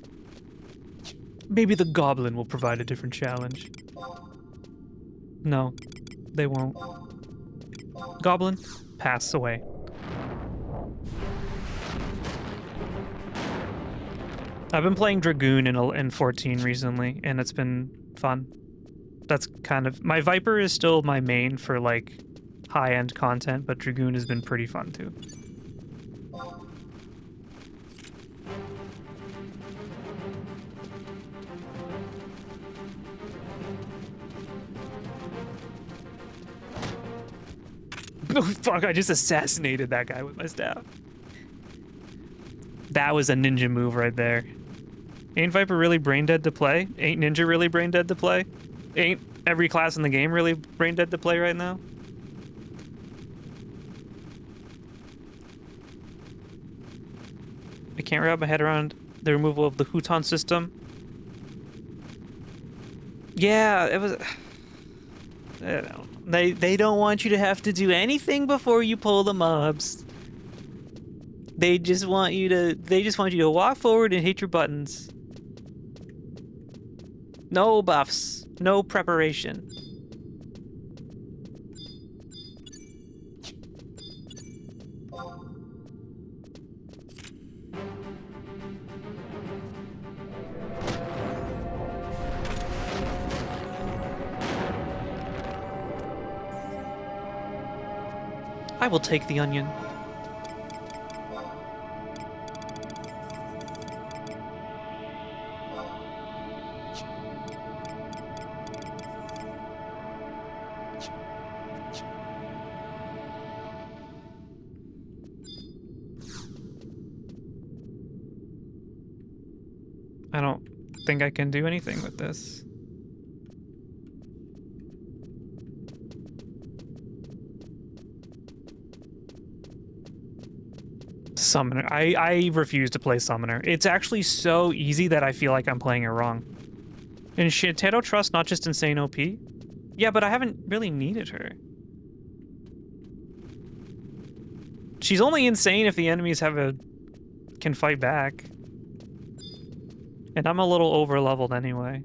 S1: Maybe the Goblin will provide a different challenge. No, they won't. Goblin, pass away. I've been playing Dragoon in 14 recently, and it's been fun. That's kind of... My Viper is still my main for, like, high-end content, but Dragoon has been pretty fun, too. Oh, fuck, I just assassinated that guy with my staff. That was a ninja move right there. Ain't Viper really brain dead to play? Ain't Ninja really brain dead to play? Ain't every class in the game really brain dead to play right now? I can't wrap my head around the removal of the Huton system. Yeah, it was... I don't know. They don't want you to have to do anything before you pull the mobs. They just want you to walk forward and hit your buttons. No buffs, no preparation. I will take the onion. I don't think I can do anything with this. Summoner. I refuse to play Summoner. It's actually so easy that I feel like I'm playing it wrong. And Shintedo Trust not just insane OP? Yeah, but I haven't really needed her. She's only insane if the enemies can fight back. And I'm a little over-leveled anyway.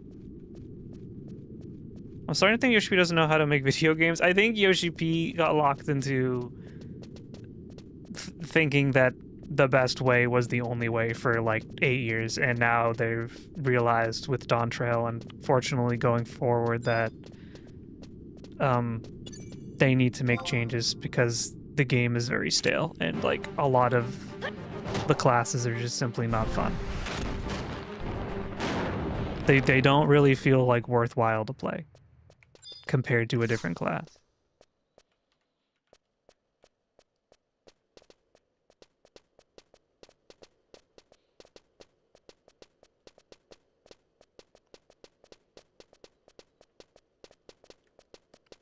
S1: I'm starting to think Yoshi P doesn't know how to make video games. I think Yoshi P got locked into thinking that the best way was the only way for like 8 years, and now they've realized with Dawn Trail and fortunately going forward that they need to make changes because the game is very stale and like a lot of the classes are just simply not fun. They don't really feel like worthwhile to play compared to a different class.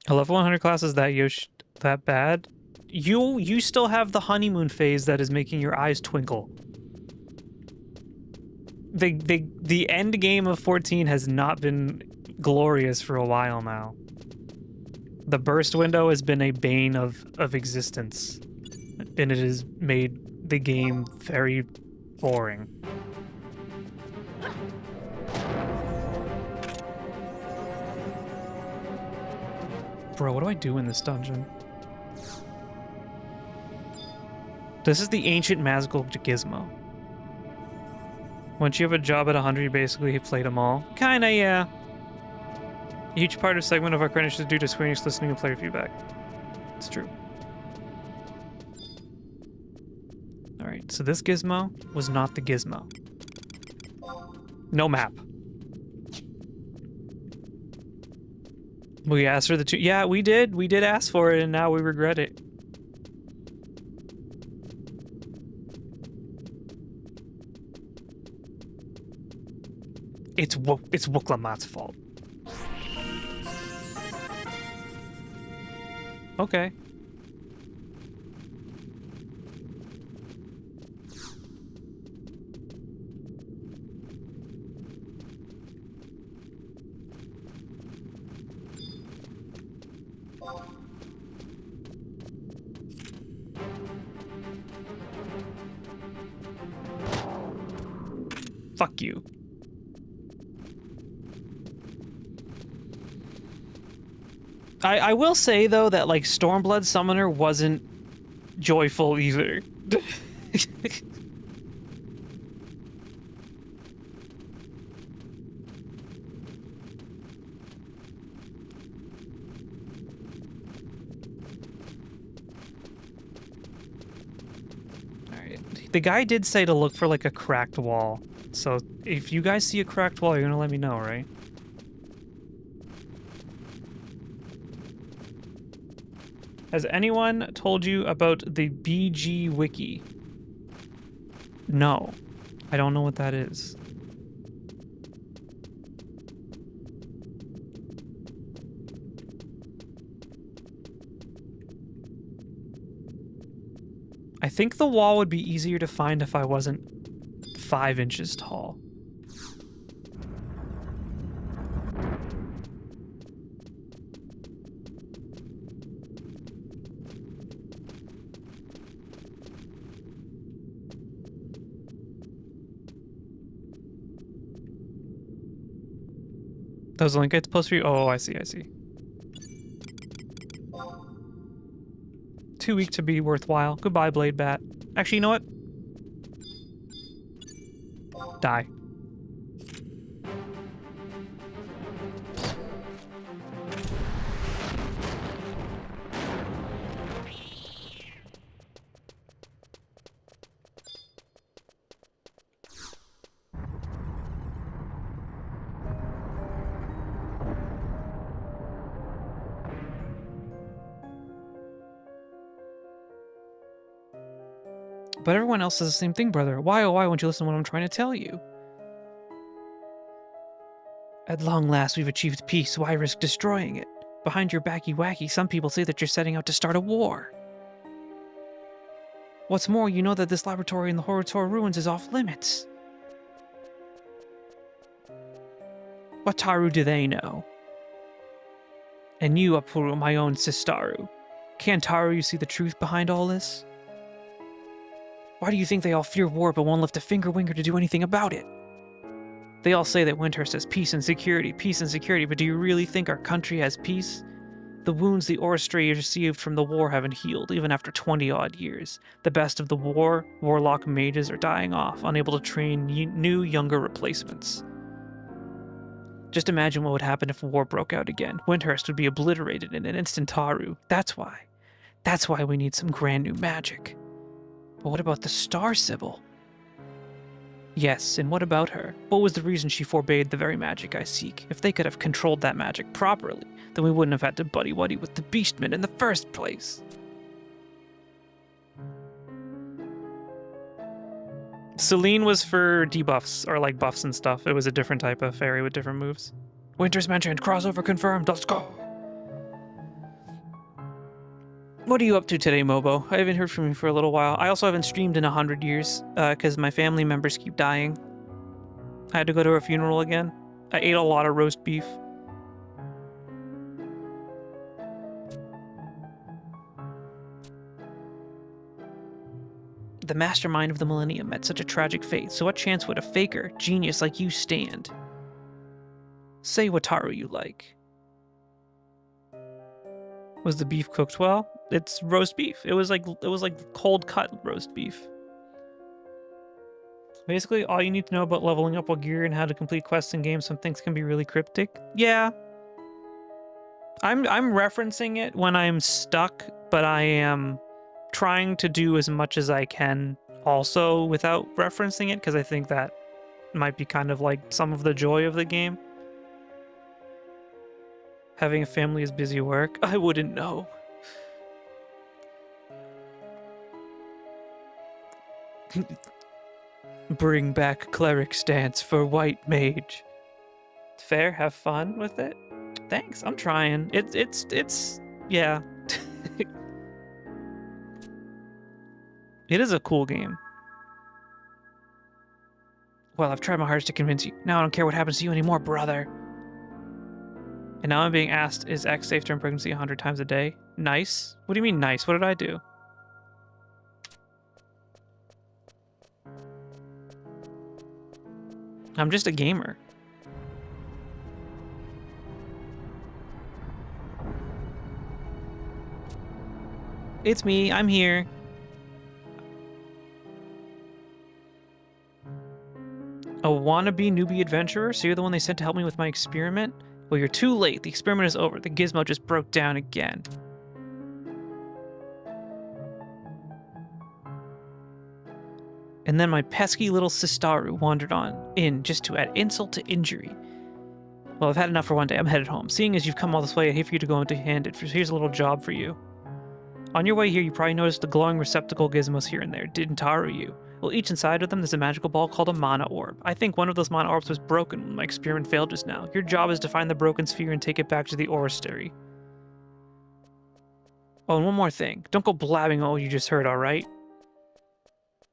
S1: A level 100 class is that bad? You still have the honeymoon phase that is making your eyes twinkle. The end game of 14 has not been glorious for a while now. The burst window has been a bane of existence, and it has made the game very boring. Bro, what do I do in this dungeon? This is the ancient magical gizmo. Once you have a job at 100, you basically have played them all. Kinda, yeah. A huge part of segment of our credits is due to Square Enix listening and player feedback. It's true. Alright, so this gizmo was not the gizmo. No map. We asked for the two. Yeah, we did. We did ask for it, and now we regret it. It's Wooklamat's fault. Okay. Fuck you. I will say, though, that, like, Stormblood Summoner wasn't joyful either. Alright. The guy did say to look for, like, a cracked wall. So, if you guys see a cracked wall, you're gonna let me know, right? Has anyone told you about the BG Wiki? No. I don't know what that is. I think the wall would be easier to find if I wasn't 5 inches tall. That was the link it's supposed to be? Oh, I see, I see. Too weak to be worthwhile. Goodbye, Blade Bat. Actually, you know what? Die. But everyone else says the same thing, brother. Why, oh why won't you listen to what I'm trying to tell you? At long last, we've achieved peace. Why risk destroying it? Behind your backy wacky, some people say that you're setting out to start a war. What's more, you know that this laboratory in the Horator ruins is off limits. What Taru do they know? And you, Apuru, my own Sistaru. Can Taru you see the truth behind all this? Why do you think they all fear war but won't lift a finger to do anything about it? They all say that Windhurst has peace and security, but do you really think our country has peace? The wounds the Oristry received from the war haven't healed, even after 20-odd years. The best of the warlock mages are dying off, unable to train new, younger replacements. Just imagine what would happen if war broke out again. Windhurst would be obliterated in an instant. Taru. That's why. That's why we need some grand new magic. But what about the Star Sibyl? Yes, and what about her? What was the reason she forbade the very magic I seek? If they could have controlled that magic properly, then we wouldn't have had to buddy-wuddy with the Beastmen in the first place. Celine was for debuffs, or like buffs and stuff. It was a different type of fairy with different moves. Winter's mentioned, crossover confirmed, let's go! What are you up to today, Mobo? I haven't heard from you for a little while. I also haven't streamed in 100 years, because my family members keep dying. I had to go to a funeral again. I ate a lot of roast beef. The mastermind of the Millennium met such a tragic fate, so what chance would a faker, genius like you stand? Say Wataru you like. Was the beef cooked well? It's roast beef. It was like cold cut roast beef. Basically, all you need to know about leveling up gear and how to complete quests in games. Some things can be really cryptic. Yeah. I'm referencing it when I'm stuck, but I am trying to do as much as I can also without referencing it, because I think that might be kind of like some of the joy of the game. Having a family is busy work. I wouldn't know. Bring back cleric stance for white mage. Fair, have fun with it. Thanks, I'm trying. It's yeah. It is a cool game. Well, I've tried my hardest to convince you. Now I don't care what happens to you anymore, brother. And now I'm being asked, is X safe during pregnancy 100 times a day? Nice? What do you mean nice? What did I do? I'm just a gamer. It's me. I'm here. A wannabe newbie adventurer? So you're the one they sent to help me with my experiment? Well, you're too late. The experiment is over. The gizmo just broke down again. And then my pesky little Sistaru wandered in just to add insult to injury. Well, I've had enough for one day. I'm headed home. Seeing as you've come all this way, I hate for you to go empty-handed. Here's a little job for you. On your way here, you probably noticed the glowing receptacle gizmos here and there. Didn't Taru you? Well, each inside of them is a magical ball called a mana orb. I think one of those mana orbs was broken when my experiment failed just now. Your job is to find the broken sphere and take it back to the orrery. Oh, and one more thing. Don't go blabbing all you just heard, alright?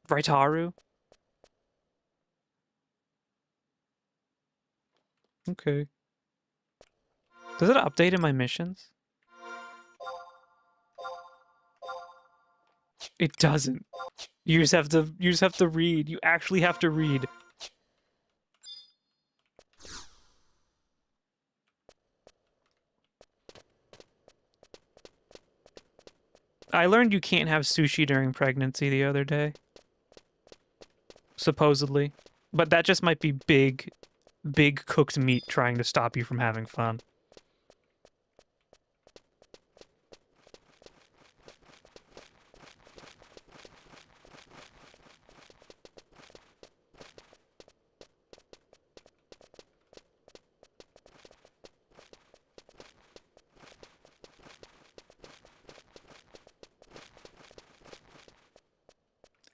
S1: Right, Taru? Okay. Does it update in my missions? It doesn't. You just have to read. You actually have to read. I learned you can't have sushi during pregnancy the other day. Supposedly. But that just might be big cooked meat trying to stop you from having fun.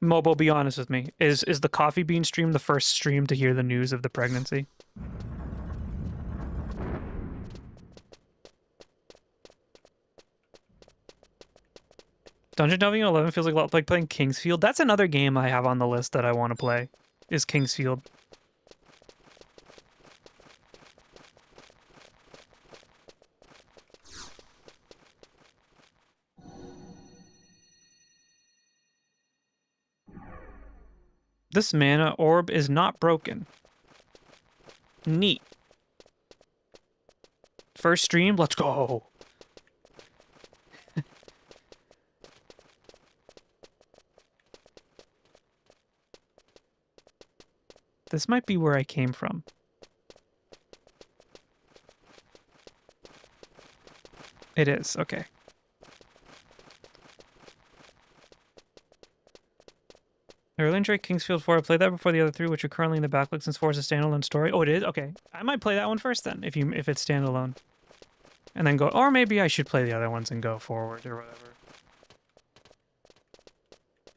S1: Mobo, be honest with me. Is the coffee bean stream the first stream to hear the news of the pregnancy? Dungeon Delving 11 feels like a lot like playing Kingsfield. That's another game I have on the list that I want to play, is Kingsfield. This mana orb is not broken. Neat. First stream, let's go. This might be where I came from. It is, okay. I really enjoyed Kingsfield 4. I played that before the other three, which are currently in the backlog since 4 is a standalone story. Oh, it is? Okay. I might play that one first then, if it's standalone. And then go, or maybe I should play the other ones and go forward or whatever.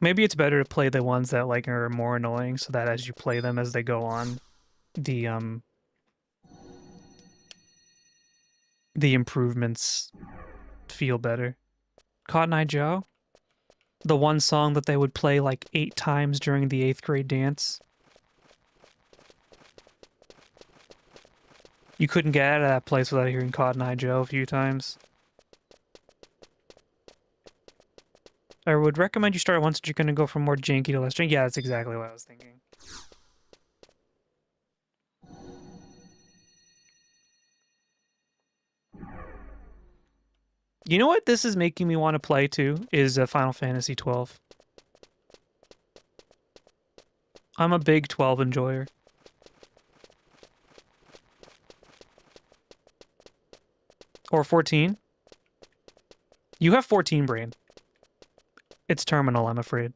S1: Maybe it's better to play the ones that like are more annoying so that as you play them as they go on, the improvements feel better. Cotton Eye Joe? The one song that they would play like 8 times during the 8th grade dance. You couldn't get out of that place without hearing Cotton Eye Joe a few times. I would recommend you start once that you're going to go from more janky to less janky. Yeah, that's exactly what I was thinking. You know what this is making me want to play too? Is Final Fantasy 12. I'm a big 12 enjoyer. Or 14. You have 14 brain. It's terminal, I'm afraid.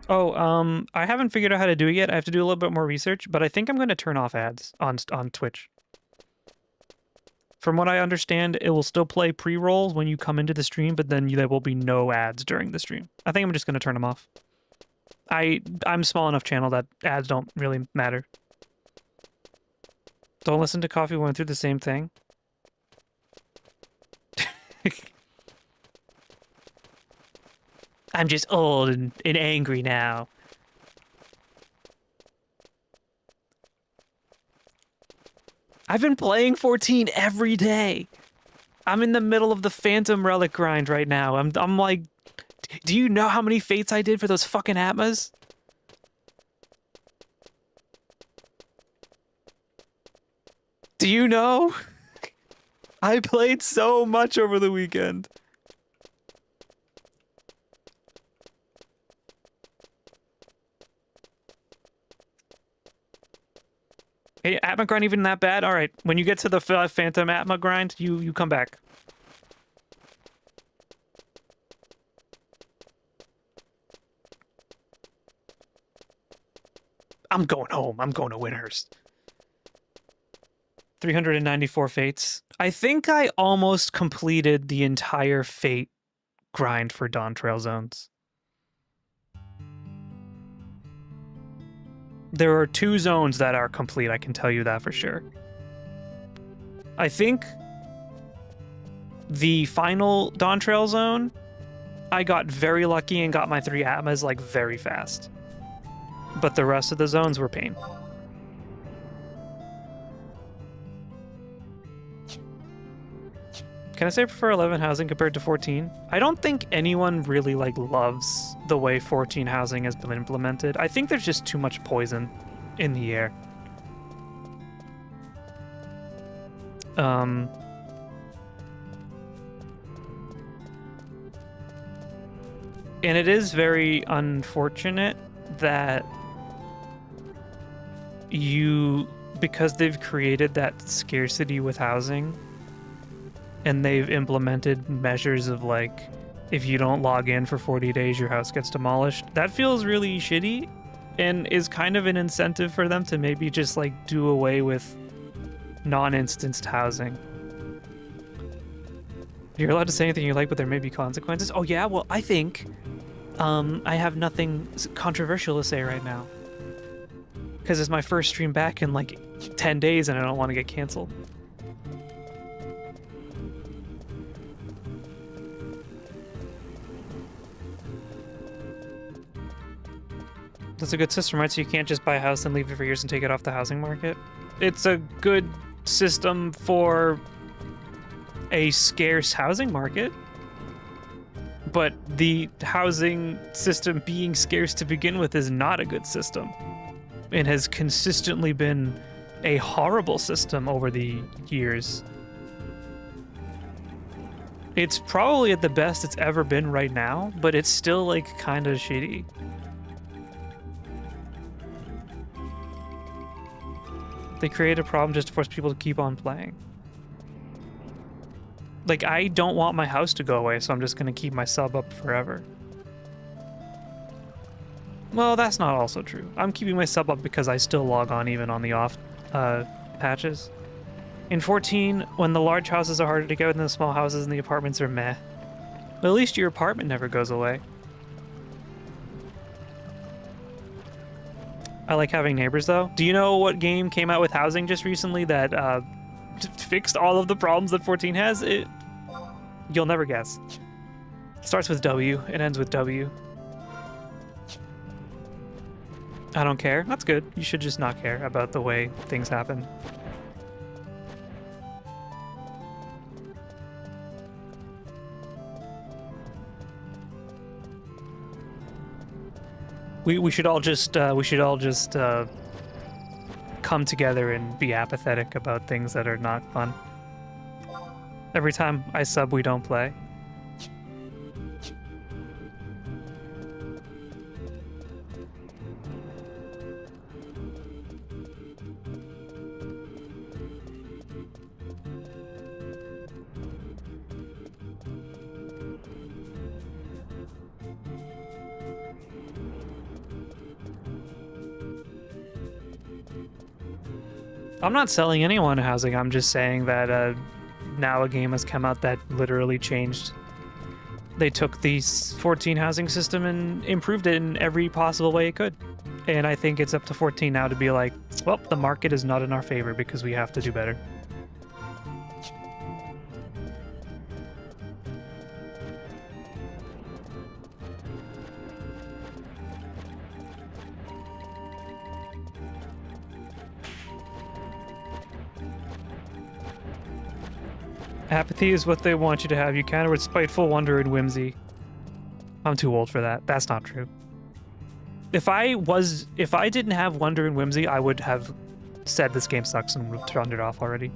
S1: Oh, I haven't figured out how to do it yet. I have to do a little bit more research, but I think I'm going to turn off ads on Twitch. From what I understand, it will still play pre-rolls when you come into the stream, but then there will be no ads during the stream. I think I'm just going to turn them off. I'm small enough channel that ads don't really matter. Don't listen to Coffee went through the same thing. I'm just old and angry now. I've been playing 14 every day. I'm in the middle of the Phantom Relic grind right now. I'm like, do you know how many fates I did for those fucking Atmas? Do you know? I played so much over the weekend. Hey, Atma grind even that bad? All right, when you get to the Phantom Atma grind, you come back. I'm going home. I'm going to Winhurst. 394 fates. I think I almost completed the entire fate grind for Dawn Trail Zones. There are 2 zones that are complete, I can tell you that for sure. I think the final Dawn Trail zone, I got very lucky and got my 3 Atmas like very fast. But the rest of the zones were pain. Can I say I prefer 11 housing compared to 14? I don't think anyone really like loves the way 14 housing has been implemented. I think there's just too much poison in the air. And it is very unfortunate that because they've created that scarcity with housing, and they've implemented measures of like, if you don't log in for 40 days, your house gets demolished. That feels really shitty and is kind of an incentive for them to maybe just like do away with non-instanced housing. You're allowed to say anything you like, but there may be consequences. Oh yeah, well, I think I have nothing controversial to say right now. Because it's my first stream back in like 10 days and I don't want to get canceled. That's a good system, right? So you can't just buy a house and leave it for years and take it off the housing market. It's a good system for a scarce housing market. But the housing system being scarce to begin with is not a good system. It has consistently been a horrible system over the years. It's probably at the best it's ever been right now, but it's still like kind of shitty. They create a problem just to force people to keep on playing. Like, I don't want my house to go away, so I'm just going to keep my sub up forever. Well, that's not also true. I'm keeping my sub up because I still log on even on the off patches. In 14, when the large houses are harder to get than the small houses and the apartments are meh. But at least your apartment never goes away. I like having neighbors, though. Do you know what game came out with housing just recently that fixed all of the problems that 14 has? You'll never guess. It starts with W. It ends with W. I don't care. That's good. You should just not care about the way things happen. We should all just come together and be apathetic about things that are not fun. Every time I sub, we don't play. I'm not selling anyone housing. I'm just saying that now a game has come out that literally changed. They took the 14 housing system and improved it in every possible way it could. And I think it's up to 14 now to be like, well, the market is not in our favor because we have to do better. Apathy is what they want you to have. You counter with spiteful wonder and whimsy. I'm too old for that. That's not true. If I didn't have wonder and whimsy, I would have said this game sucks and would have turned it off already.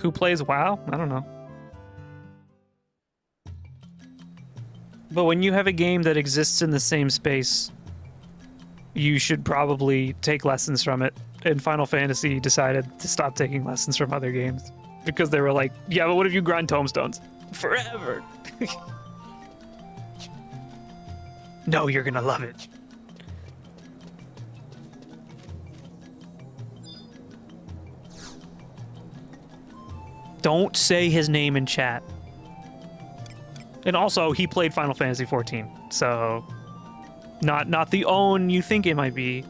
S1: Who plays WoW? I don't know. But when you have a game that exists in the same space, you should probably take lessons from it. And Final Fantasy decided to stop taking lessons from other games because they were like, yeah, but what if you grind tomestones? Forever. No, you're gonna love it. Don't say his name in chat. And also, he played Final Fantasy 14, so not the own you think it might be.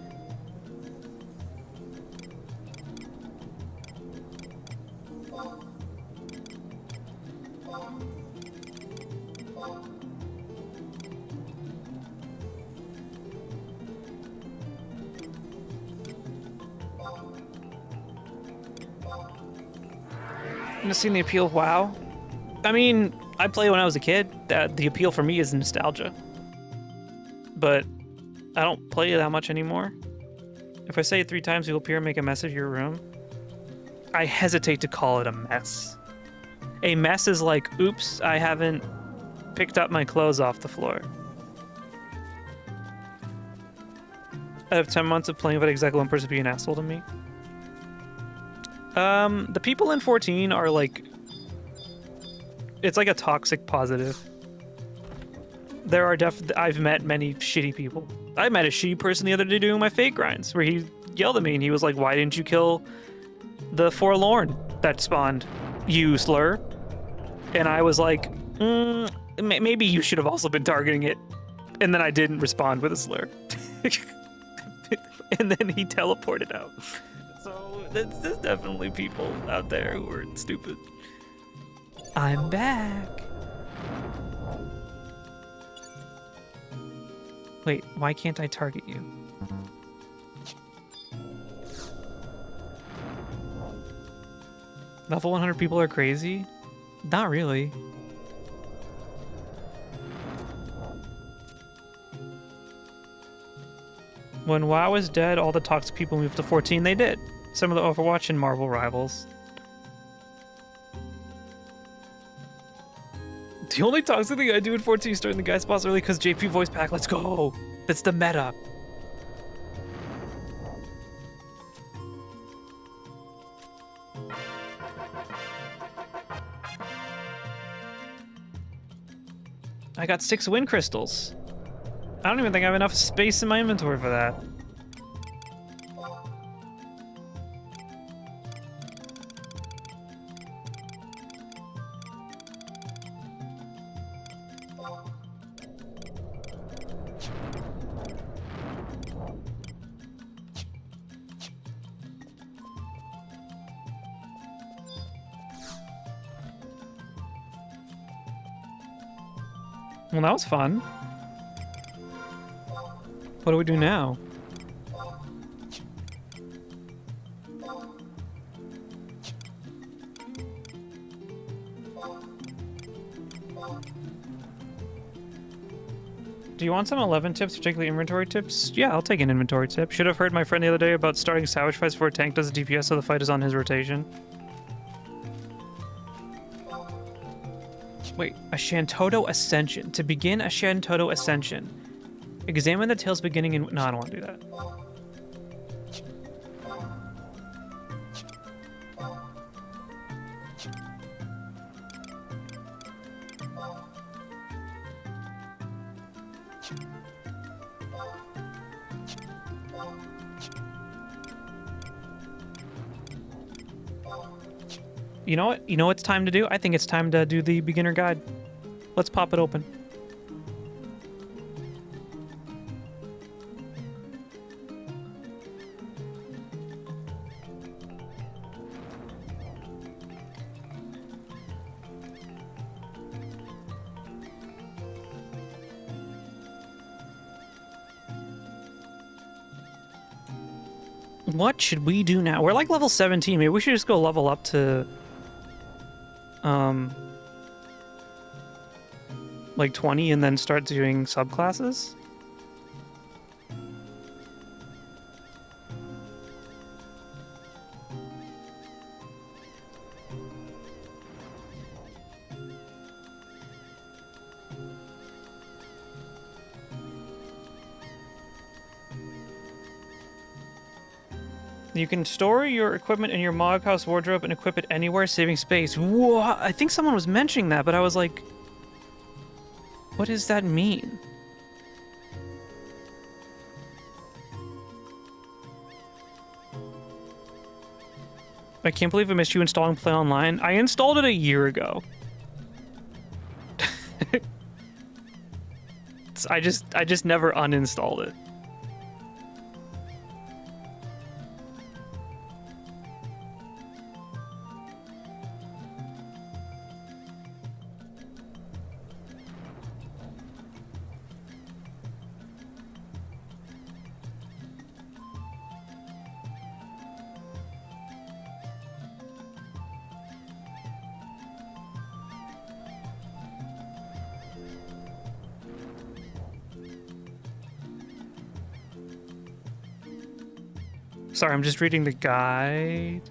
S1: I'm just seeing the appeal of WoW. I mean, I played when I was a kid. The appeal for me is nostalgia. But I don't play it that much anymore. If I say it 3 times, you'll appear and make a mess of your room. I hesitate to call it a mess. A mess is like, oops, I haven't picked up my clothes off the floor. Out of 10 months of playing with exactly one person be an asshole to me. The people in 14 are like, it's like a toxic positive. There are I've met many shitty people. I met a shitty person the other day doing my fake grinds where he yelled at me and he was like, why didn't you kill the forlorn that spawned, you slur? And I was like, maybe you should have also been targeting it. And then I didn't respond with a slur. And then he teleported out. So there's definitely people out there who are stupid. I'm back. Wait, why can't I target you? Level 100 people are crazy? Not really. When WoW was dead, all the toxic people moved to 14. They did. Some of the Overwatch and Marvel rivals. The only toxic thing I do in 14 is starting the guy's boss early because JP voice pack. Let's go. That's the meta. I got 6 wind crystals. I don't even think I have enough space in my inventory for that. Well, that was fun. What do we do now? Do you want some 11 tips, particularly inventory tips? Yeah, I'll take an inventory tip. Should have heard my friend the other day about starting salvage fights before a tank does a DPS so the fight is on his rotation. Wait, a Shantoto Ascension. To begin a Shantoto Ascension, examine the tales beginning in... No, I don't want to do that. You know what? You know what's time to do? I think it's time to do the beginner guide. Let's pop it open. What should we do now? We're like level 17. Maybe we should just go level up to... like 20 and then start doing subclasses? You can store your equipment in your Mog House wardrobe and equip it anywhere, saving space. Whoa, I think someone was mentioning that, but I was like, what does that mean? I can't believe I missed you installing Play Online. I installed it a year ago. I just never uninstalled it. Sorry, I'm just reading the guide.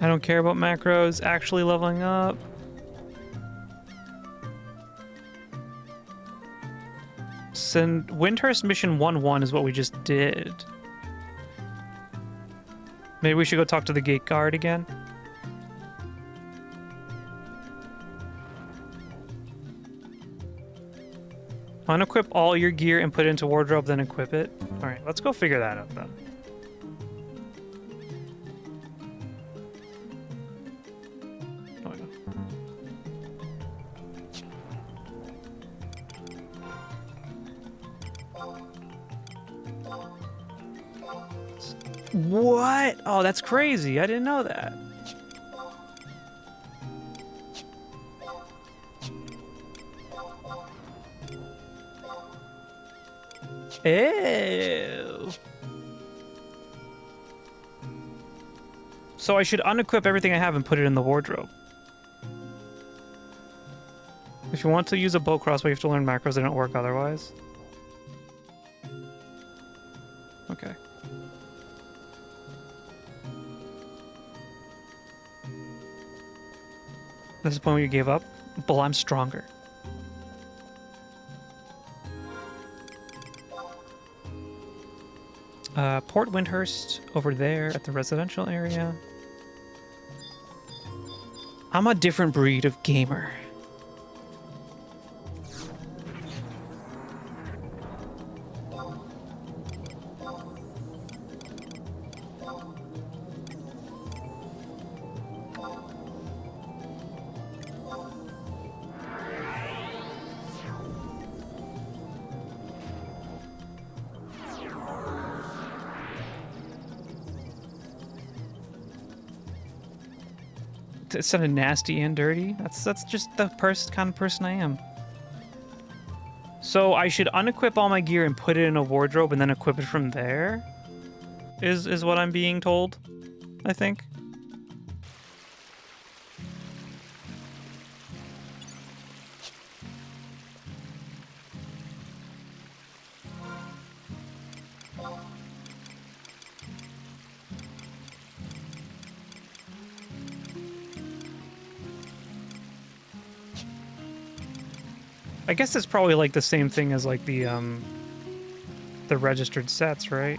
S1: I don't care about macros. Actually leveling up. And Windhurst Mission 1-1 is what we just did. Maybe we should go talk to the gate guard again. Unequip all your gear and put it into wardrobe, then equip it. Alright, let's go figure that out then. Oh, yeah. What? Oh, that's crazy. I didn't know that. Ew. So I should unequip everything I have and put it in the wardrobe. If you want to use a bow crossbow, you have to learn macros. They don't work otherwise. Okay. This is the point where you gave up? Well, I'm stronger. Port Windhurst over there at the residential area. I'm a different breed of gamer. It sounded nasty and dirty. That's just the kind of person I am. So I should unequip all my gear and put it in a wardrobe and then equip it from there? is what I'm being told, I think. I guess it's probably like the same thing as like the registered sets, right?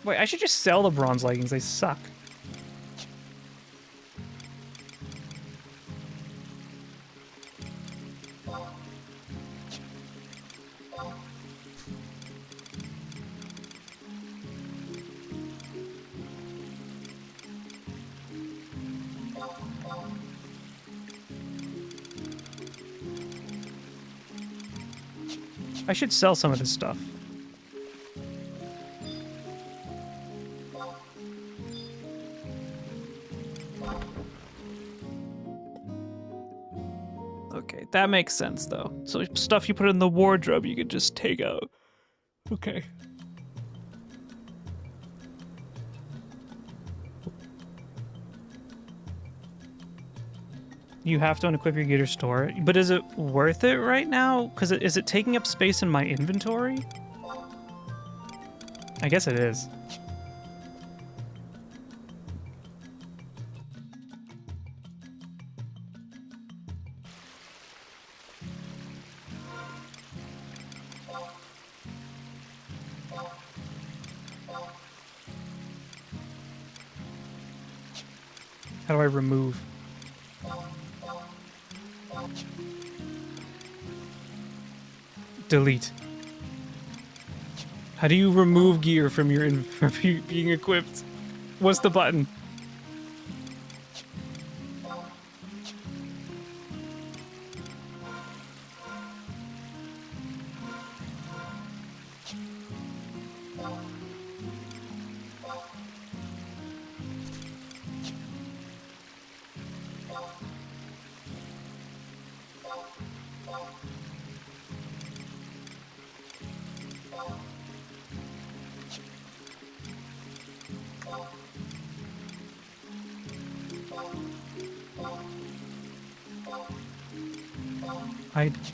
S1: Wait, I should just sell the bronze leggings. They suck. I should sell some of this stuff. Okay, that makes sense though. So stuff you put in the wardrobe you could just take out. Okay. You have to unequip your gear to store it. But is it worth it right now? Because is it taking up space in my inventory? I guess it is. How do I remove? Delete. How do you remove gear from your from being equipped? What's the button?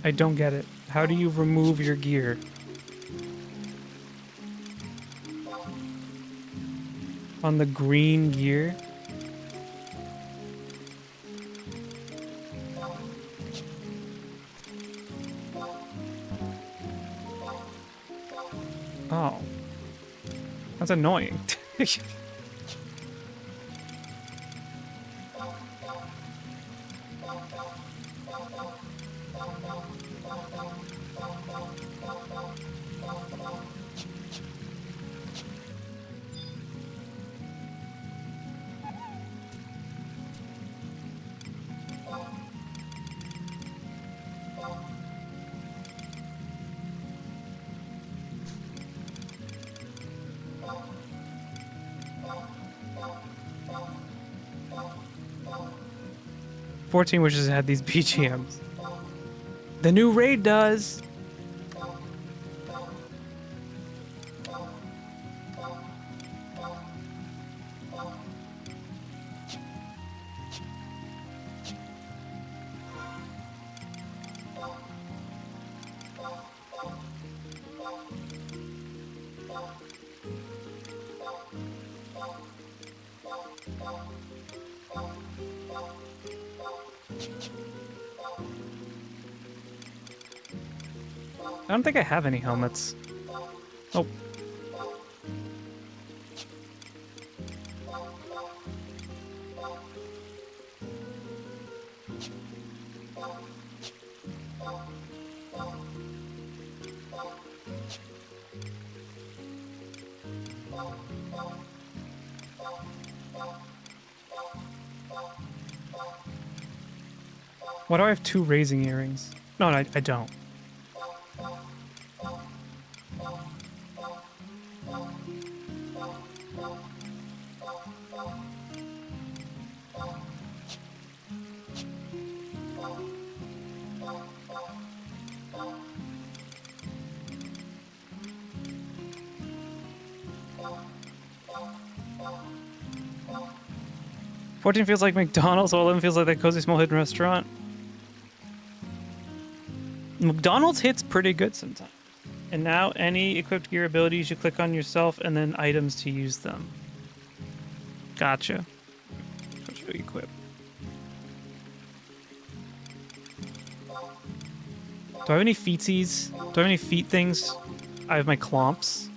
S1: I don't get it. How do you remove your gear? On the green gear? Oh. That's annoying. "14 wishes it had these BGMs. The new raid does. I don't think I have any helmets. Oh. Why do I have 2 raising earrings? No, I don't. "14 feels like McDonald's, while 11 feels like that cozy small hidden restaurant." McDonald's hits pretty good sometimes. And now any equipped gear abilities, you click on yourself and then items to use them. Gotcha. What should we equip? Do I have any feetsies? Do I have any feet things? I have my clomps.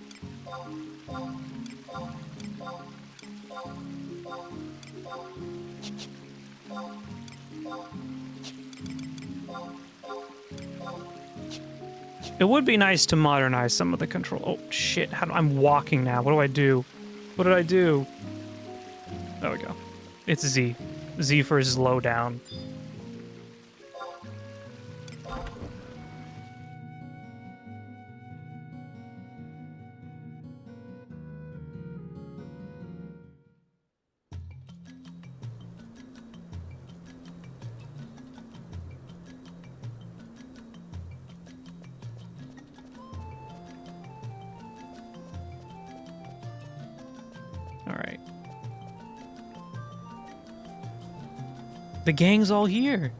S1: It would be nice to modernize some of the control. Oh shit! I'm walking now. What do I do? What did I do? There we go. It's Z. Z for slow down. All right. The gang's all here.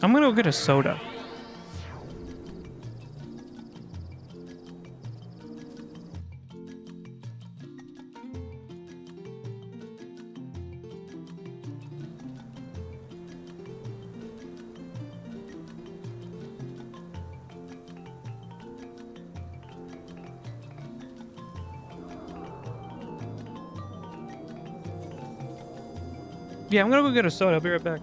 S1: I'm gonna go get a soda. Yeah, I'm gonna go get a soda. I'll be right back.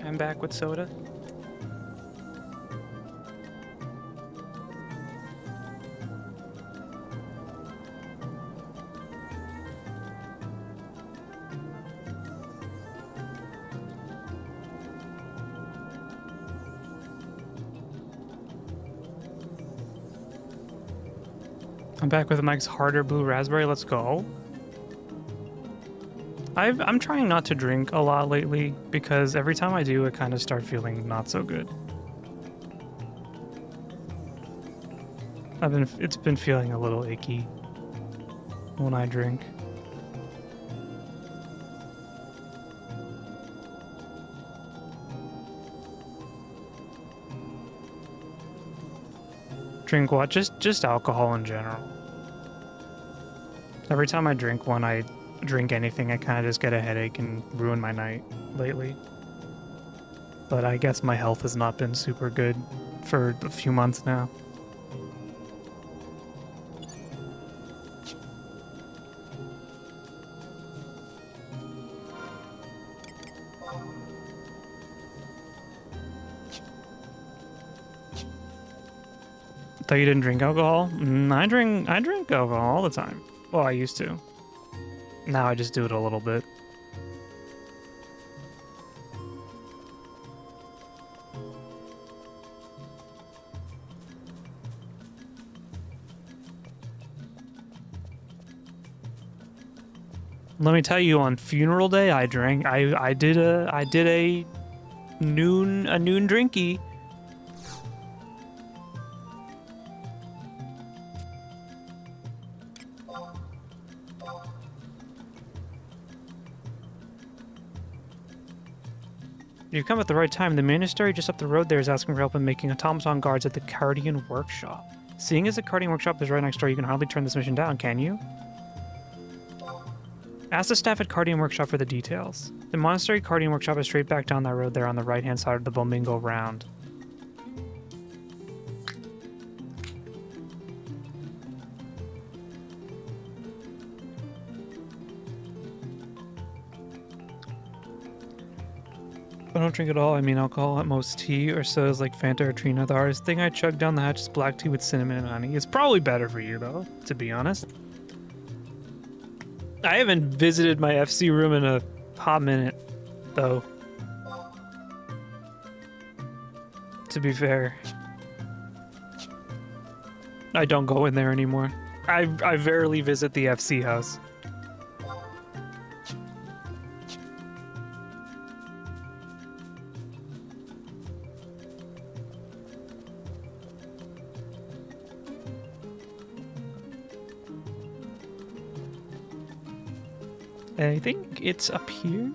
S1: I'm back with soda. I'm back with Mike's Harder Blue Raspberry. Let's go. I'm trying not to drink a lot lately because every time I do, I kind of start feeling not so good. It's been feeling a little icky when I drink. Drink what? Just alcohol in general. Every time I drink one, I drink anything, I kind of just get a headache and ruin my night lately. But I guess my health has not been super good for a few months now. Thought you didn't drink alcohol? I drink alcohol all the time. Well, I used to. Now I just do it a little bit. Let me tell you, on funeral day, I drank. I did a noon drinky. You come at the right time. The monastery just up the road there is asking for help in making automaton guards at the Cardian Workshop. Seeing as the Cardian Workshop is right next door, you can hardly turn this mission down, can you? Ask the staff at Cardian Workshop for the details. The monastery Cardian Workshop is straight back down that road there on the right-hand side of the Bomingo Round. I don't drink at all. I mean alcohol, at most tea or sodas like Fanta or Trina. The hardest thing I chug down the hatch is black tea with cinnamon and honey. It's probably better for you though, to be honest. I haven't visited my FC room in a hot minute, though. To be fair. I don't go in there anymore. I rarely visit the FC house. I think it's up here.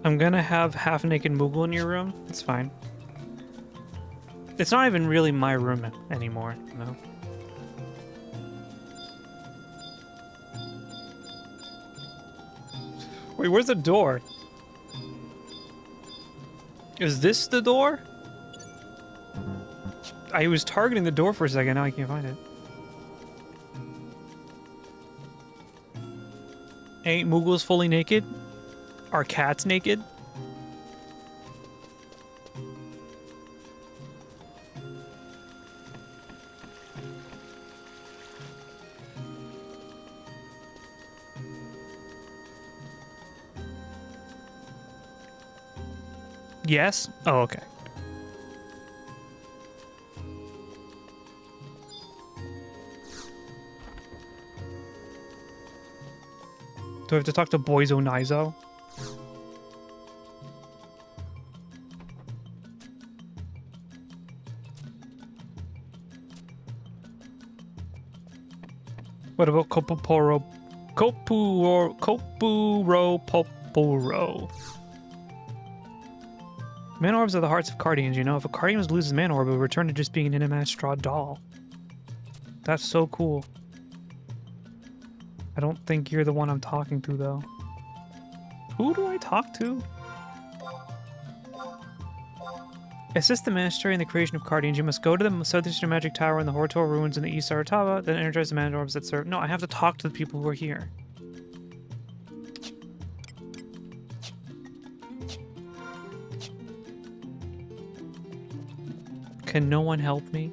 S1: I'm gonna have half-naked Moogle in your room. It's fine. It's not even really my room anymore, no. Wait, where's the door? Is this the door? I was targeting the door for a second, now I can't find it. Ain't Moogles fully naked? Are cats naked? Yes? Oh, okay. Do I have to talk to Boizo Nizo? What about Kopuro Popuro? Man orbs are the hearts of Cardians, you know. If a Cardian loses man orb, it will return to just being an inanimate straw doll. That's so cool. I don't think you're the one I'm talking to, though. Who do I talk to? Assist the Ministry in the creation of Cardians. You must go to the Southeastern Magic Tower in the Hortor Ruins in the East Saratava, then energize the man orbs that serve. No, I have to talk to the people who are here. Can no one help me?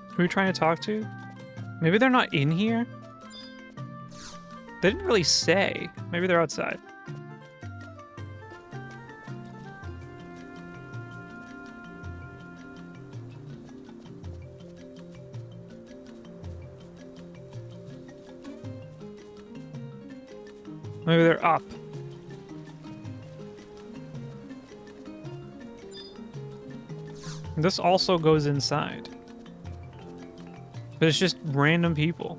S1: Who are you trying to talk to? Maybe they're not in here? They didn't really say. Maybe they're outside. Maybe they're up. This also goes inside. But it's just random people.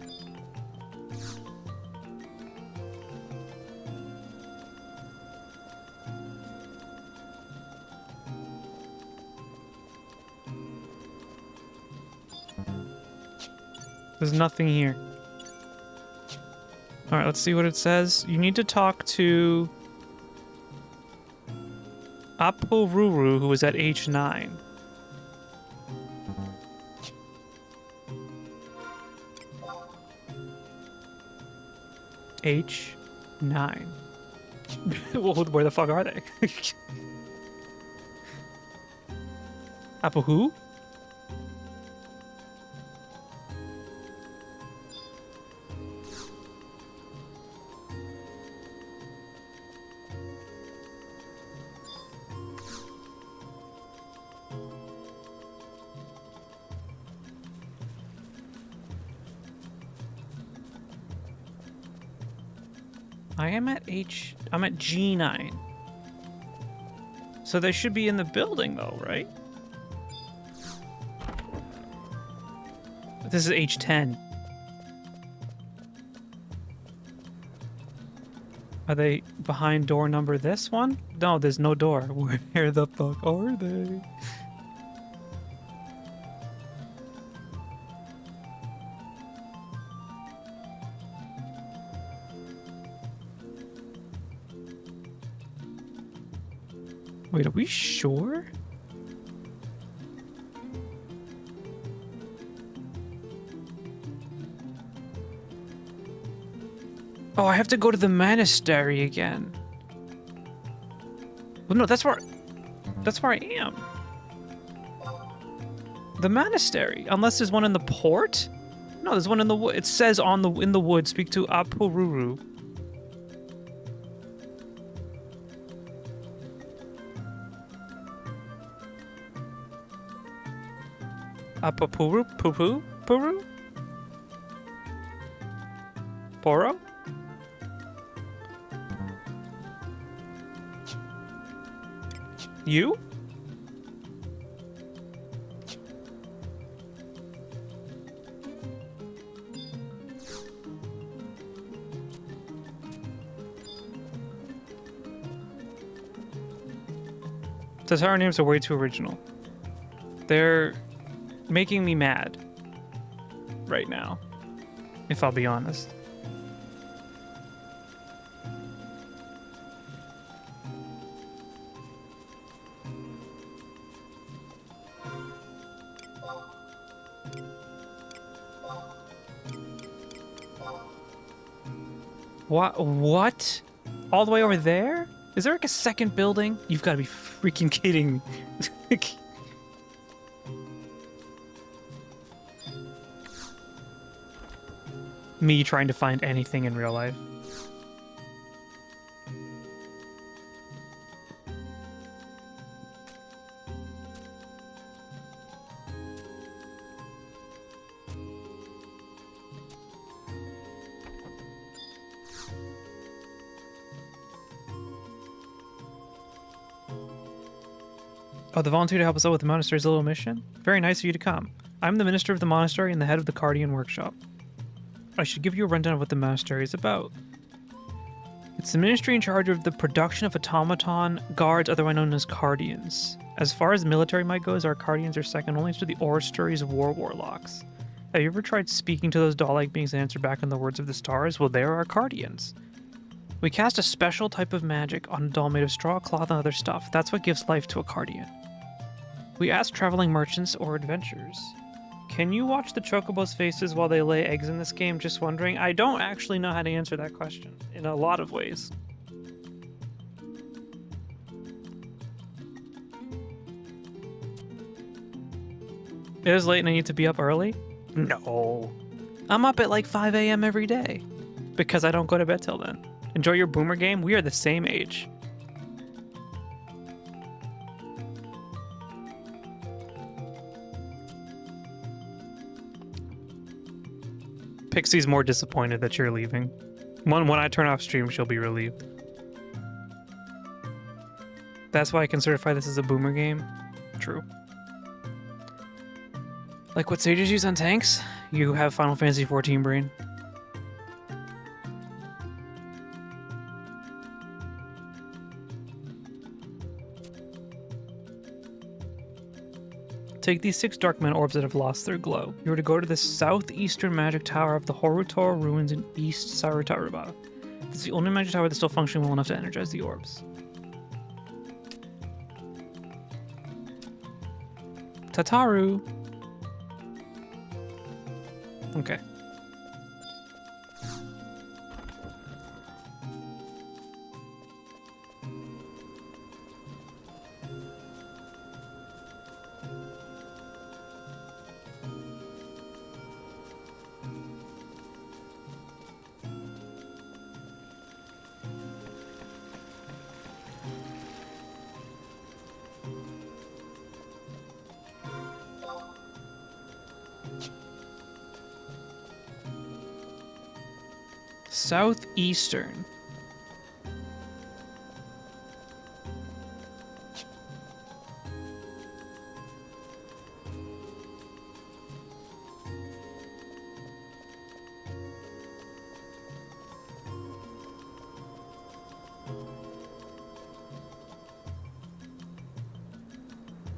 S1: There's nothing here. Alright, let's see what it says. You need to talk to Apururu, who was at H9. H9. Well, where the fuck are they? Apple who? I'm at G9. So they should be in the building though, right? This is H10. Are they behind door number this one? No, there's no door. Where the fuck are they? Wait, are we sure? Oh, I have to go to the monastery again. Well, no, that's where I am. The monastery, unless there's one in the port? No, there's one in the wood. It says in the wood, speak to Apururu. Apapuru? Poo-poo? Puru? Poro? You? The Tatara names are way too original. They're making me mad right now, if I'll be honest. What? All the way over there? Is there like a second building? You've got to be freaking kidding me. Me trying to find anything in real life. Oh, the volunteer to help us out with the monastery's little mission? Very nice of you to come. I'm the minister of the monastery and the head of the Cardian workshop. I should give you a rundown of what the monastery is about. It's the ministry in charge of the production of automaton guards, otherwise known as Cardians. As far as military might goes, our Cardians are second only to the Orrestories war warlocks. Have you ever tried speaking to those doll-like beings and answer back in the words of the stars? Well, they're our guardians. We cast a special type of magic on a doll made of straw, cloth, and other stuff. That's what gives life to a guardian. We ask traveling merchants or adventurers. Can you watch the chocobos' faces while they lay eggs in this game? Just wondering. I don't actually know how to answer that question in a lot of ways. It is late and I need to be up early? No. I'm up at like 5 a.m. every day because I don't go to bed till then. Enjoy your boomer game? We are the same age. Pixie's more disappointed that you're leaving. When I turn off stream, she'll be relieved. That's why I can certify this as a boomer game? True. Like what sages use on tanks? You have Final Fantasy XIV brain. Take these 6 Darkman orbs that have lost their glow. You are to go to the southeastern magic tower of the Horutor ruins in East Sarutaruba. This is the only magic tower that's still functioning well enough to energize the orbs. Tataru! Okay. Southeastern.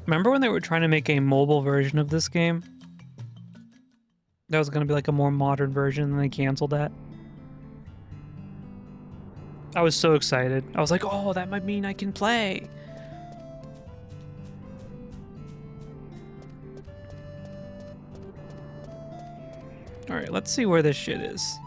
S1: Remember when they were trying to make a mobile version of this game? That was going to be like a more modern version and they canceled that. I was so excited. I was like, oh, that might mean I can play. All right, let's see where this shit is.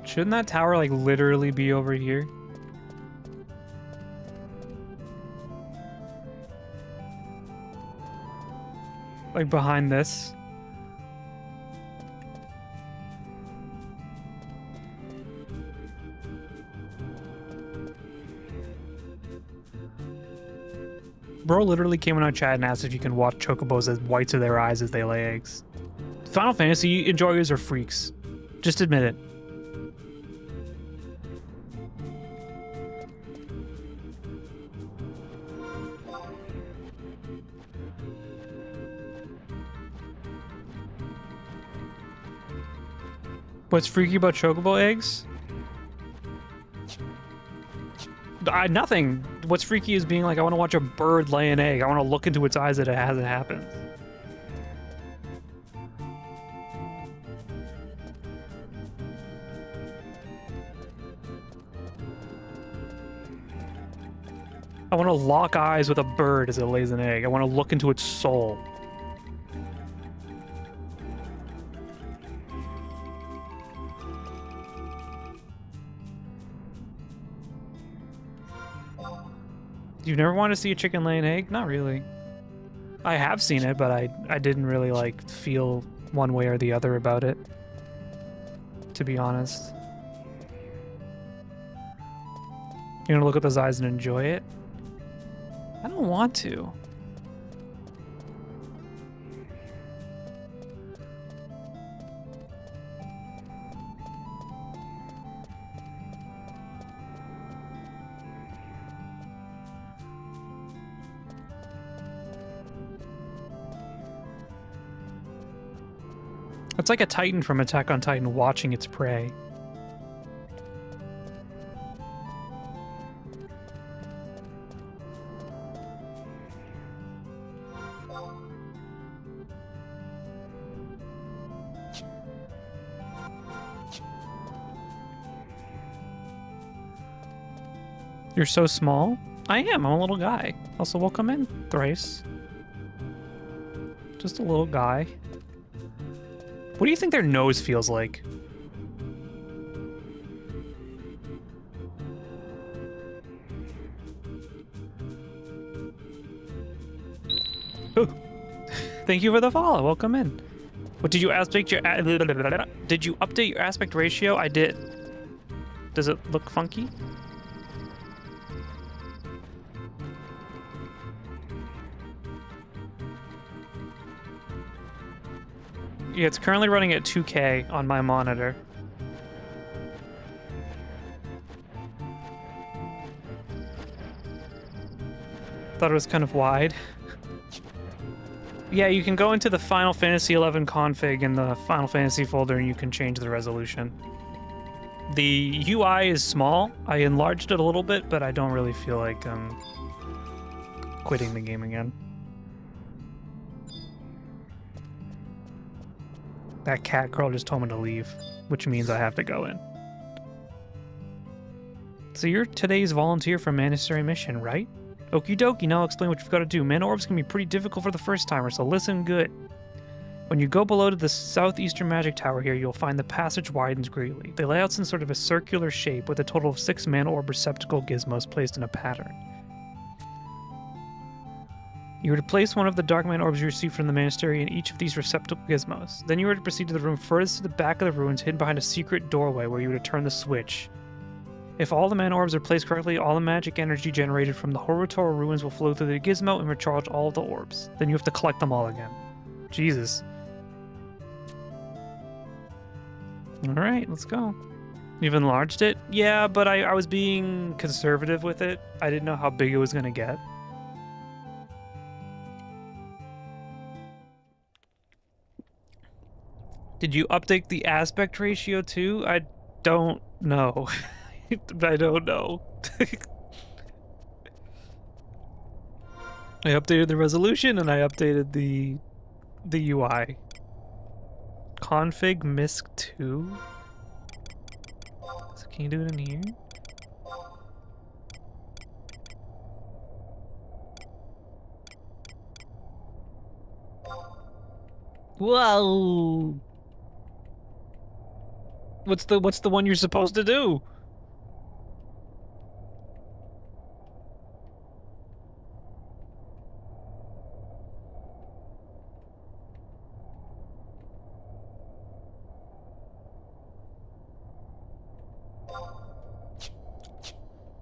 S1: Shouldn't that tower, like, literally be over here? Like, behind this? Bro literally came in our chat and asked if you can watch chocobos as whites of their eyes as they lay eggs. Final Fantasy enjoyers are freaks. Just admit it. What's freaky about chocobo eggs? Nothing. What's freaky is being like, I want to watch a bird lay an egg. I want to look into its eyes as it happens. I want to lock eyes with a bird as it lays an egg. I want to look into its soul. You've never wanted to see a chicken lay an egg? Not really. I have seen it, but I didn't really, like, feel one way or the other about it, to be honest. You're gonna look at those eyes and enjoy it? I don't want to. It's like a Titan from Attack on Titan watching its prey. You're so small? I am. I'm a little guy. Also, welcome in, Thrice. Just a little guy. What do you think their nose feels like? Ooh. Thank you for the follow. Welcome in. What did you update your did you update your aspect ratio? I did. Does it look funky? Yeah, it's currently running at 2K on my monitor. Thought it was kind of wide. Yeah, you can go into the Final Fantasy XI config in the Final Fantasy folder and you can change the resolution. The UI is small. I enlarged it a little bit, but I don't really feel like quitting the game again. That cat girl just told me to leave, which means I have to go in. So you're today's volunteer for Monastery Mission, right? Okie dokie, now I'll explain what you've got to do. Mana orbs can be pretty difficult for the first timer, so listen good. When you go below to the southeastern magic tower here, you'll find the passage widens greatly. They lay out in sort of a circular shape with a total of 6 mana orb receptacle gizmos placed in a pattern. You were to place one of the dark mana orbs you received from the monastery in each of these receptacle gizmos. Then you were to proceed to the room furthest to the back of the ruins, hidden behind a secret doorway where you were to turn the switch. If all the mana orbs are placed correctly, all the magic energy generated from the Horotoro ruins will flow through the gizmo and recharge all of the orbs. Then you have to collect them all again. Jesus. Alright, let's go. You've enlarged it? Yeah, but I was being conservative with it. I didn't know how big it was going to get. Did you update the aspect ratio too? I don't know. I don't know. I updated the resolution and I updated the UI. Config misc 2. So can you do it in here? Whoa! What's the one you're supposed to do?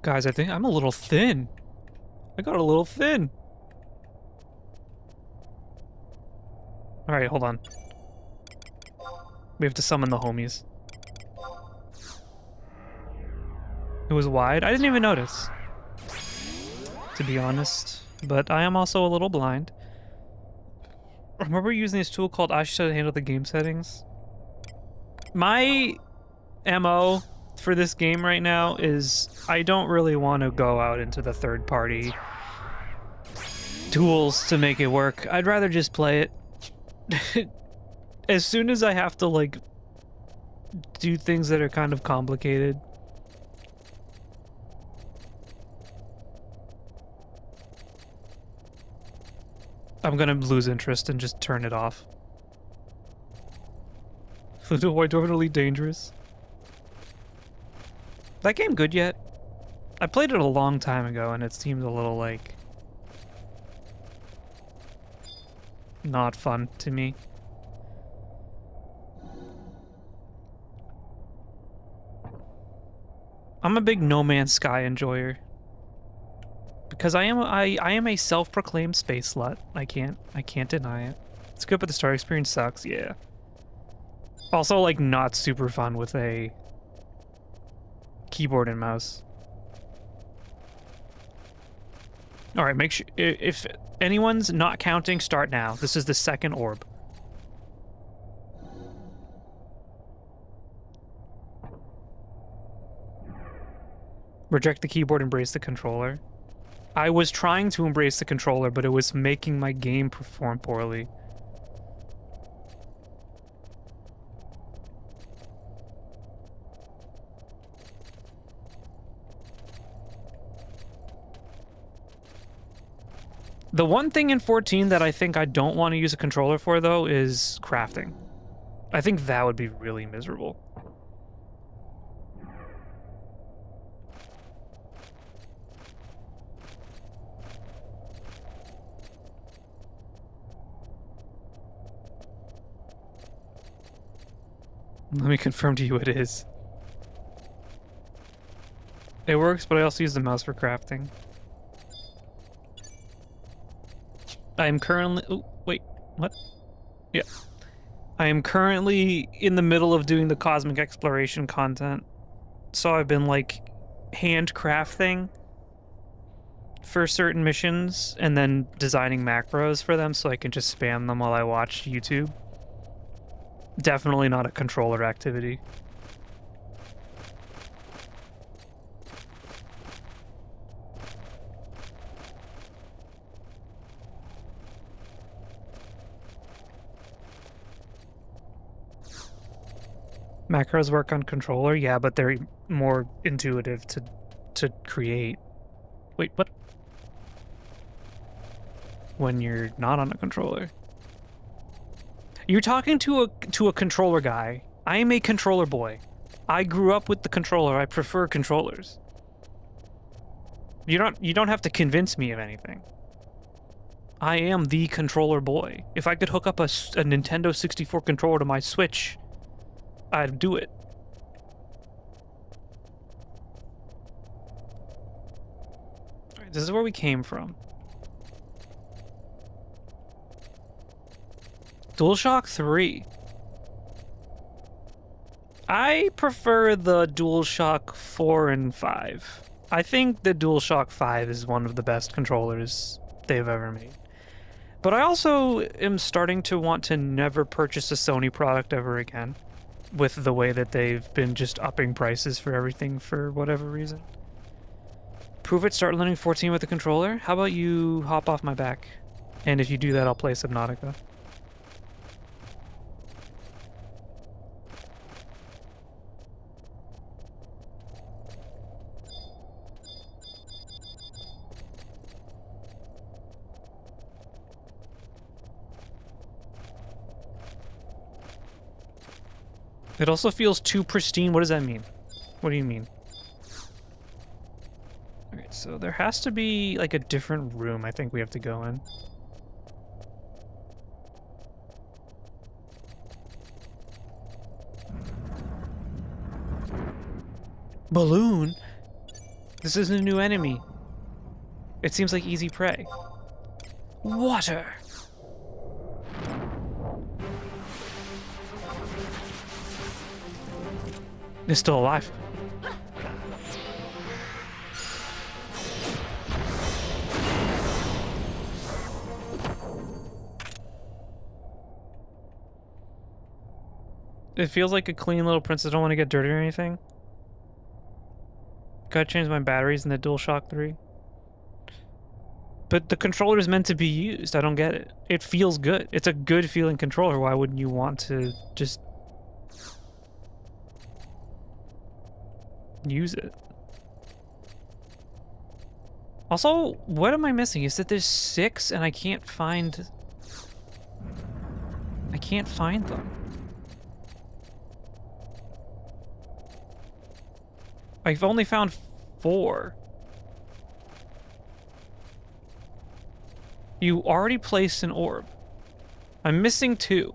S1: Guys, I think I'm a little thin. I got a little thin. Alright, hold on. We have to summon the homies. It was wide? I didn't even notice, to be honest. But I am also a little blind. I remember using this tool called Asha to handle the game settings. My MO for this game right now is I don't really want to go out into the third-party tools to make it work. I'd rather just play it. As soon as I have to, like, do things that are kind of complicated, I'm gonna lose interest and just turn it off. The White Dwarf Elite Dangerous. That game good yet? I played it a long time ago and it seemed a little, like, not fun to me. I'm a big No Man's Sky enjoyer. Because I am a self-proclaimed space slut. I can't deny it. It's good, but the story experience sucks, yeah. Also, like, not super fun with a keyboard and mouse. Alright, make sure, if anyone's not counting, start now. This is the second orb. Reject the keyboard, embrace the controller. I was trying to embrace the controller, but it was making my game perform poorly. The one thing in 14 that I think I don't want to use a controller for, though, is crafting. I think that would be really miserable. Let me confirm to you it is. It works, but I also use the mouse for crafting. I am currently... Oh, wait, what? Yeah. I am currently in the middle of doing the cosmic exploration content. So I've been, like, handcrafting for certain missions and then designing macros for them so I can just spam them while I watch YouTube. Definitely not a controller activity. Macros work on controller, yeah, but they're more intuitive to create. Wait, what? When you're not on a controller. You're talking to a controller guy. I am a controller boy. I grew up with the controller. I prefer controllers. You don't have to convince me of anything. I am the controller boy. If I could hook up a Nintendo 64 controller to my Switch, I'd do it. Alright, this is where we came from. DualShock 3. I prefer the DualShock 4 and 5. I think the DualShock 5 is one of the best controllers they've ever made. But I also am starting to want to never purchase a Sony product ever again, with the way that they've been just upping prices for everything for whatever reason. Prove it, start learning 14 with the controller. How about you hop off my back? And if you do that, I'll play Subnautica. It also feels too pristine. What does that mean? What do you mean? Okay, so there has to be like a different room I think we have to go in. Balloon? This isn't a new enemy. It seems like easy prey. Water! It's still alive. It feels like a clean little princess. I don't want to get dirty or anything. Gotta change my batteries in the DualShock 3. But the controller is meant to be used. I don't get it. It feels good. It's a good feeling controller. Why wouldn't you want to just use it? Also, what am I missing? Is that there's 6 and I can't find them. I've only found 4. You already placed an orb. I'm missing 2.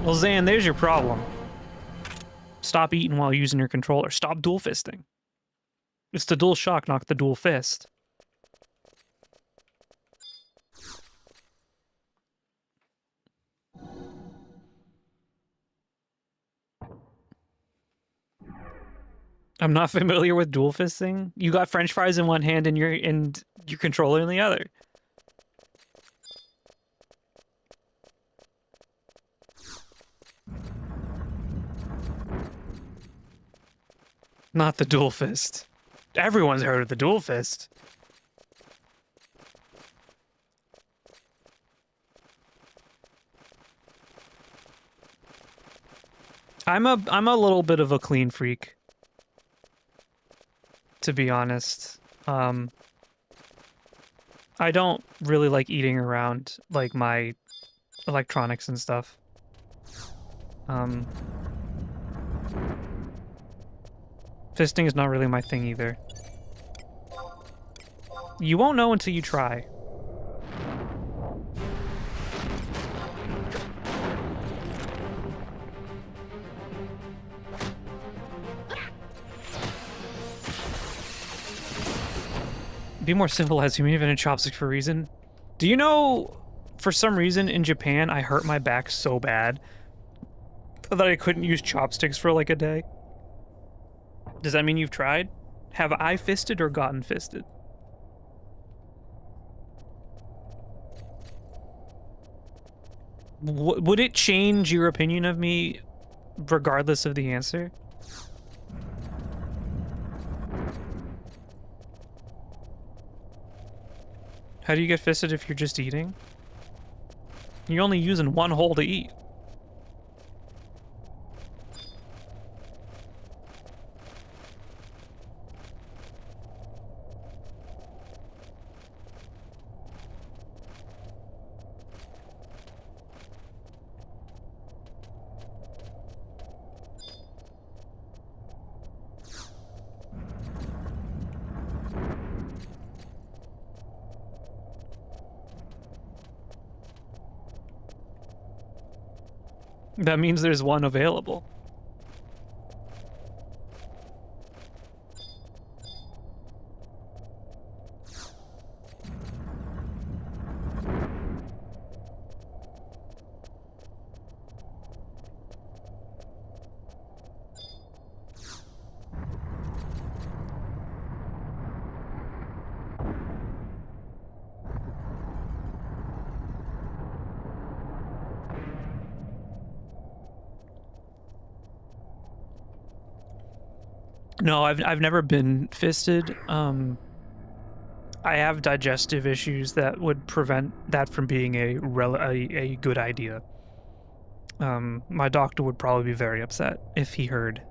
S1: Well, Zan, there's your problem. Stop eating while using your controller. Stop dual fisting. It's the dual shock, not the dual fist. I'm not familiar with dual fisting. You got French fries in one hand and your controller in the other. Not the dual fist. Everyone's heard of the dual fist. I'm a little bit of a clean freak, to be honest. I don't really like eating around like my electronics and stuff. Fisting is not really my thing either. You won't know until you try. Be more civilized. You may have invented chopsticks for a reason. Do you know, for some reason in Japan, I hurt my back so bad that I couldn't use chopsticks for like a day? Does that mean you've tried? Have I fisted or gotten fisted? Would it change your opinion of me regardless of the answer? How do you get fisted if you're just eating? You're only using one hole to eat. That means there's one available. No, I've never been fisted. I have digestive issues that would prevent that from being a good idea. My doctor would probably be very upset if he heard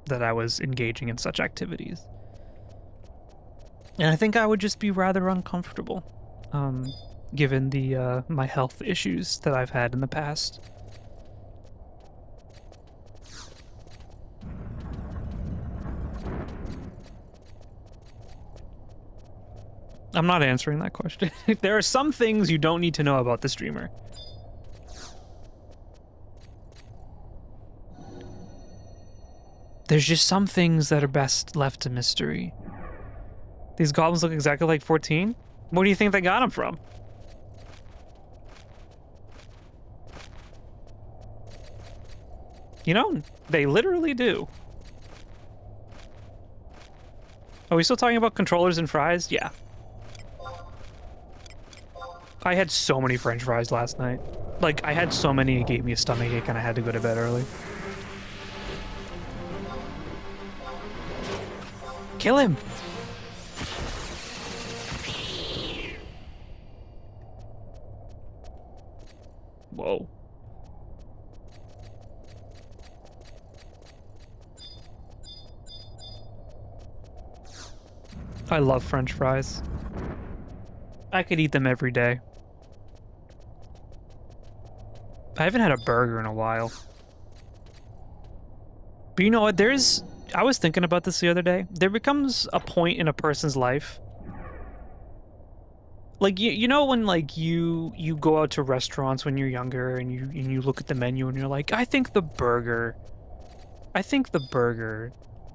S1: that I was engaging in such activities. And I think I would just be rather uncomfortable, given the my health issues that I've had in the past. I'm not answering that question. There are some things you don't need to know about the streamer. There's just some things that are best left to mystery. These goblins look exactly like 14? Where do you think they got them from? You know, they literally do. Are we still talking about controllers and fries? Yeah. I had so many French fries last night. Like, I had so many it gave me a stomachache and I had to go to bed early. Kill him! Whoa. I love French fries. I could eat them every day. I haven't had a burger in a while. But you know what? I was thinking about this the other day. There becomes a point in a person's life. Like, you know when, like, you go out to restaurants when you're younger and you look at the menu and you're like, I think the burger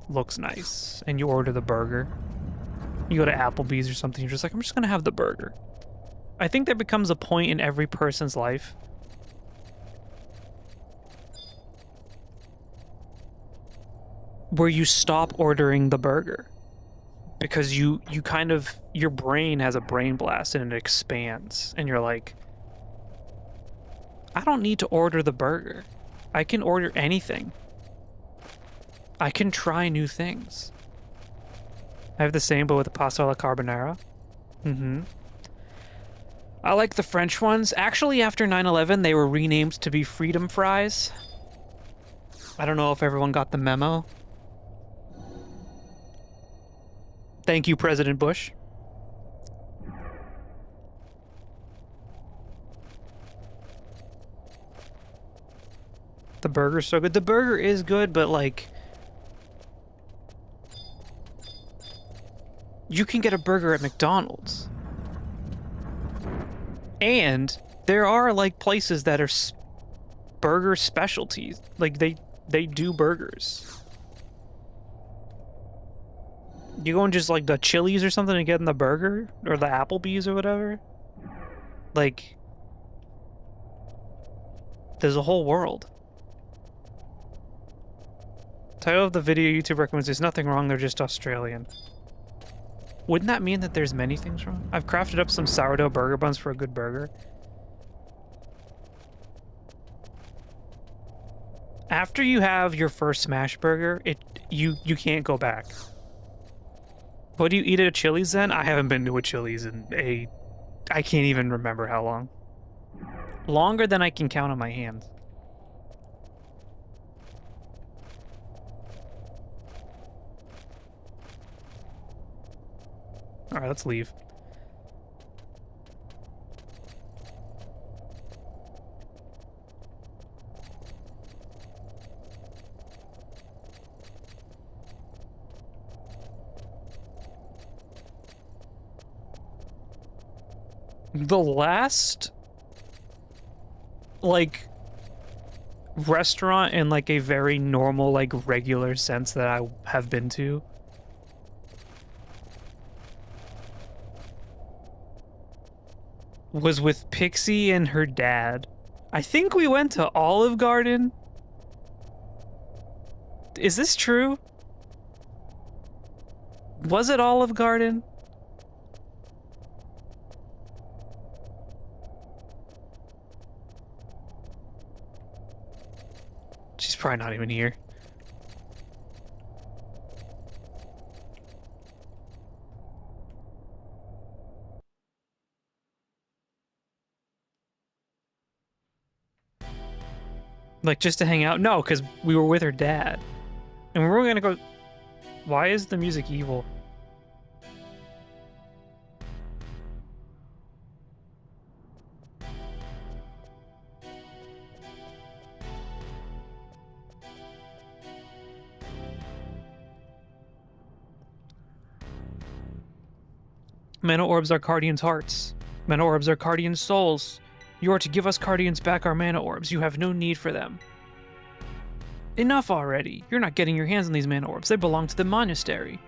S1: looks nice. And you order the burger. You go to Applebee's or something, you're just like, I'm just gonna have the burger. I think there becomes a point in every person's life where you stop ordering the burger because you kind of, your brain has a brain blast and it expands and you're like, I don't need to order the burger. I can order anything. I can try new things. I have the same, but with the pasta alla carbonara. I like the French ones. Actually, after 9/11, they were renamed to be Freedom Fries. I don't know if everyone got the memo. Thank you, President Bush. The burger's so good. The burger is good, but like, you can get a burger at McDonald's. And there are like places that are burger specialties. Like they do burgers. You go and just like the Chili's or something and get in the burger or the Applebee's or whatever. Like, there's a whole world. Title of the video YouTube recommends there's nothing wrong, they're just Australian. Wouldn't that mean that there's many things wrong? I've crafted up some sourdough burger buns for a good burger. After you have your first smash burger, you can't go back. What do you eat at a Chili's then? I haven't been to a Chili's in I can't even remember how long. Longer than I can count on my hands. Alright, let's leave. The last, like, restaurant in, like, a very normal, like, regular sense that I have been to was with Pixie and her dad. I think we went to Olive Garden. Is this true? Was it Olive Garden? She's probably not even here. Like, just to hang out? No, because we were with her dad. And we were gonna go... Why is the music evil? Mana orbs are Cardian's hearts. Mana orbs are Cardian's souls. You are to give us Cardians back our mana orbs. You have no need for them. Enough already. You're not getting your hands on these mana orbs. They belong to the monastery.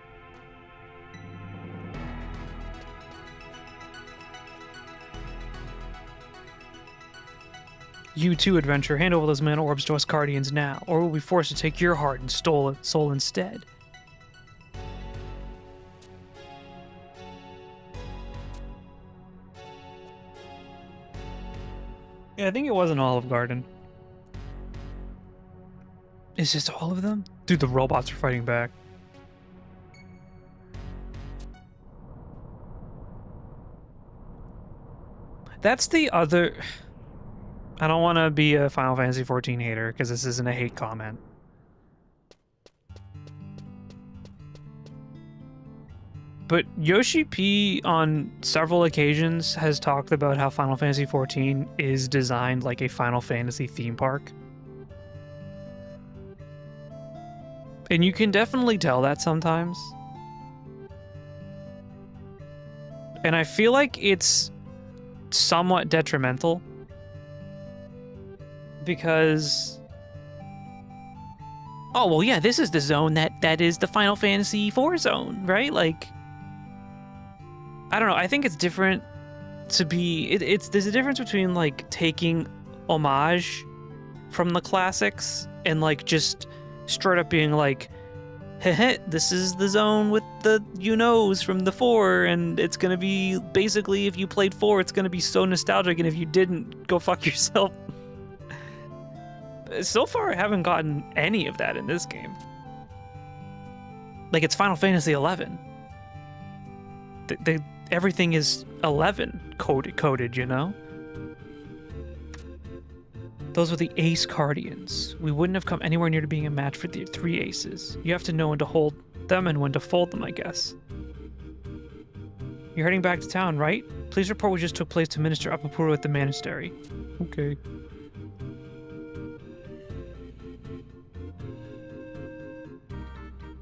S1: You too, adventurer. Hand over those mana orbs to us Cardians now, or we'll be forced to take your heart and soul instead. Yeah, I think it was an Olive Garden. Is this all of them? Dude, the robots are fighting back. That's the other... I don't want to be a Final Fantasy XIV hater, because this isn't a hate comment. But Yoshi P on several occasions has talked about how Final Fantasy XIV is designed like a Final Fantasy theme park. And you can definitely tell that sometimes. And I feel like it's somewhat detrimental. Because... oh, well, yeah, this is the zone that is the Final Fantasy IV zone, right? Like... I don't know, I think it's different to be... there's a difference between, like, taking homage from the classics and, like, just straight up being like, this is the zone with the you-knows from the 4, and it's gonna be, basically, if you played 4, it's gonna be so nostalgic, and if you didn't, go fuck yourself. So far, I haven't gotten any of that in this game. Like, it's Final Fantasy 11. Everything is 11 coded, you know? Those were the Ace Guardians. We wouldn't have come anywhere near to being a match for the 3 aces. You have to know when to hold them and when to fold them, I guess. You're heading back to town, right? Please report what just took place to Minister Apapuro at the monastery. Okay.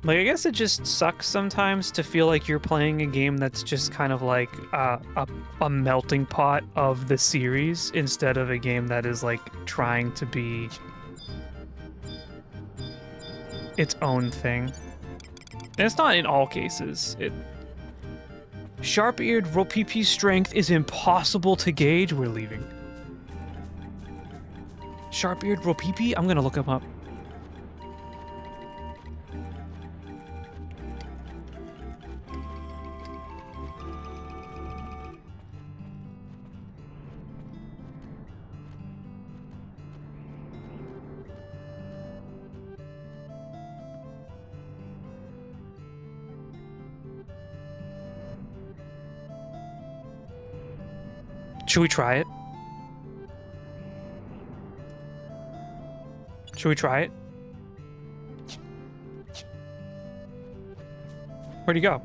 S1: Like, I guess it just sucks sometimes to feel like you're playing a game that's just kind of like a melting pot of the series instead of a game that is like trying to be its own thing. And it's not in all cases. Sharp-eared Ropipi's strength is impossible to gauge. We're leaving. Sharp-eared Ropipi? I'm gonna look him up. Should we try it? Should we try it? Where'd he go?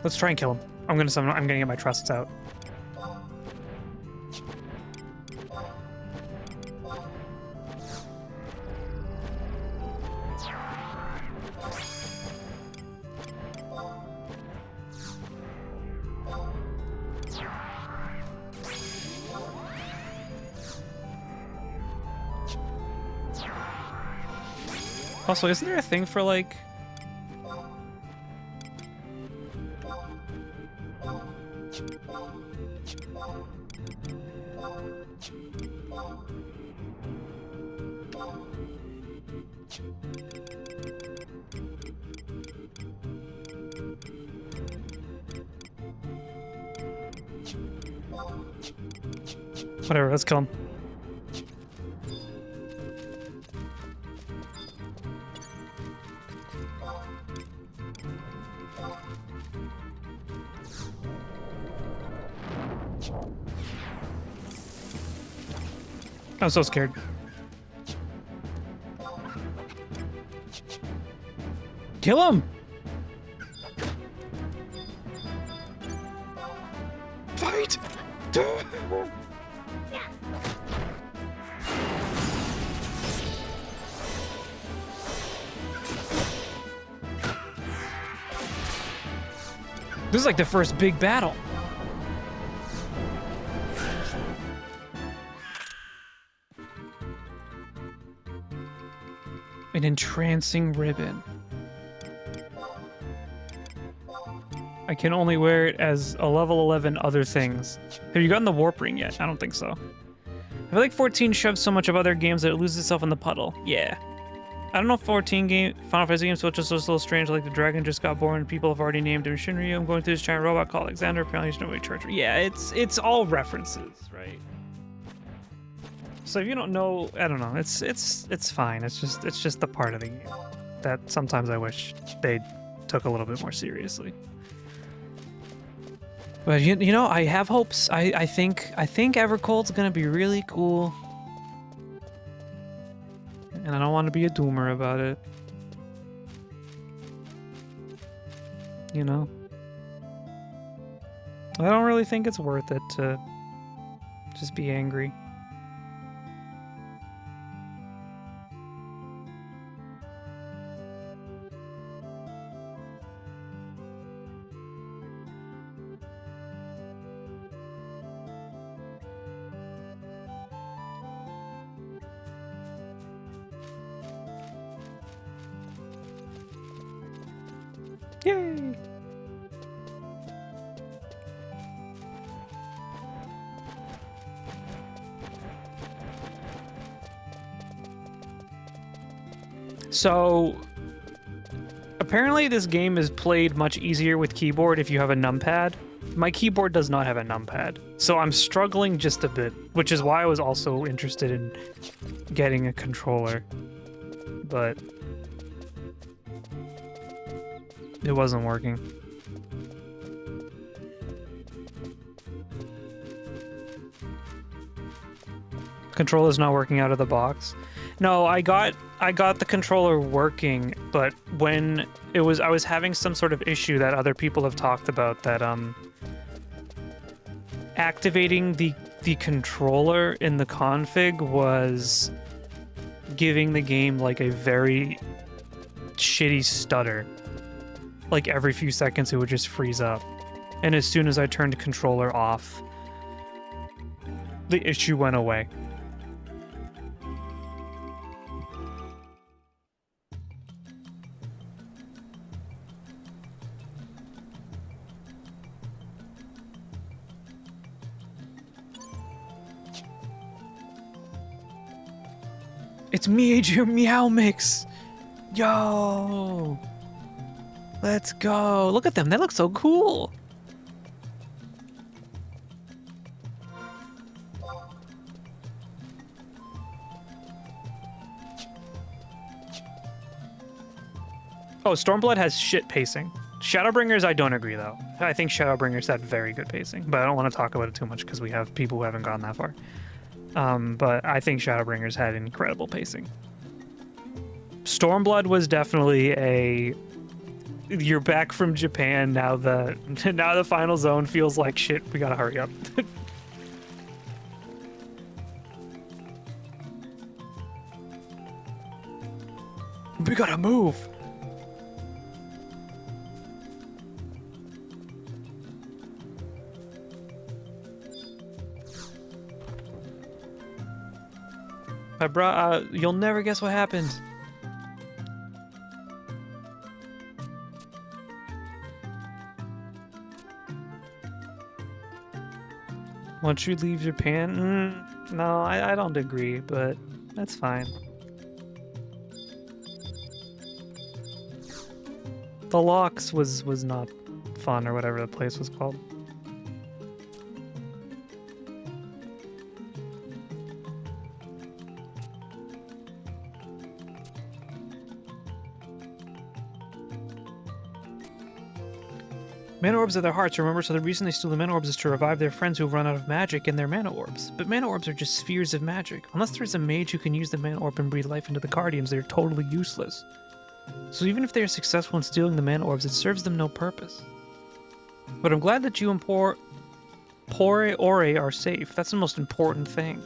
S1: Let's try and kill him. I'm gonna get my trusts out. Also, isn't there a thing for, like... Whatever, let's kill him. I'm so scared. Kill him! Fight! This is like the first big battle. An entrancing ribbon. I can only wear it as a level 11 other things. Have you gotten the warp ring yet? I don't think so. I feel like 14 shoves so much of other games that it loses itself in the puddle. Yeah. I don't know if Final Fantasy games feel just a little strange, like the dragon just got born and people have already named him Shinryu. I'm going through this giant robot called Alexander. Apparently he's nobody church. Yeah, it's all references, right? So if you don't know, I don't know. It's fine. It's just the part of the game that sometimes I wish they took a little bit more seriously. But you know, I have hopes. I think Evercold's gonna be really cool, and I don't want to be a doomer about it. You know, I don't really think it's worth it to just be angry. Yay! So apparently this game is played much easier with keyboard if you have a numpad. My keyboard does not have a numpad, so I'm struggling just a bit, which is why I was also interested in getting a controller, but it wasn't working. Controller's not working out of the box. No, I got the controller working, but when I was having some sort of issue that other people have talked about, that activating the controller in the config was giving the game like a very shitty stutter. Like every few seconds it would just freeze up. And as soon as I turned the controller off, the issue went away. It's me, your Meow Mix! Yo! Let's go! Look at them, they look so cool! Oh, Stormblood has shit pacing. Shadowbringers, I don't agree, though. I think Shadowbringers had very good pacing, but I don't want to talk about it too much because we have people who haven't gone that far. But I think Shadowbringers had incredible pacing. Stormblood was definitely a... You're back from Japan, now the final zone feels like shit, we gotta hurry up. We gotta move! You'll never guess what happened. Once you leave Japan? No, I don't agree, but that's fine. The Locks was not fun, or whatever the place was called. Mana orbs are their hearts, remember, so the reason they steal the mana orbs is to revive their friends who've run out of magic in their mana orbs. But mana orbs are just spheres of magic. Unless there's a mage who can use the mana orb and breathe life into the guardians, they're totally useless. So even if they are successful in stealing the mana orbs, it serves them no purpose. But I'm glad that you and Pore Ore are safe. That's the most important thing.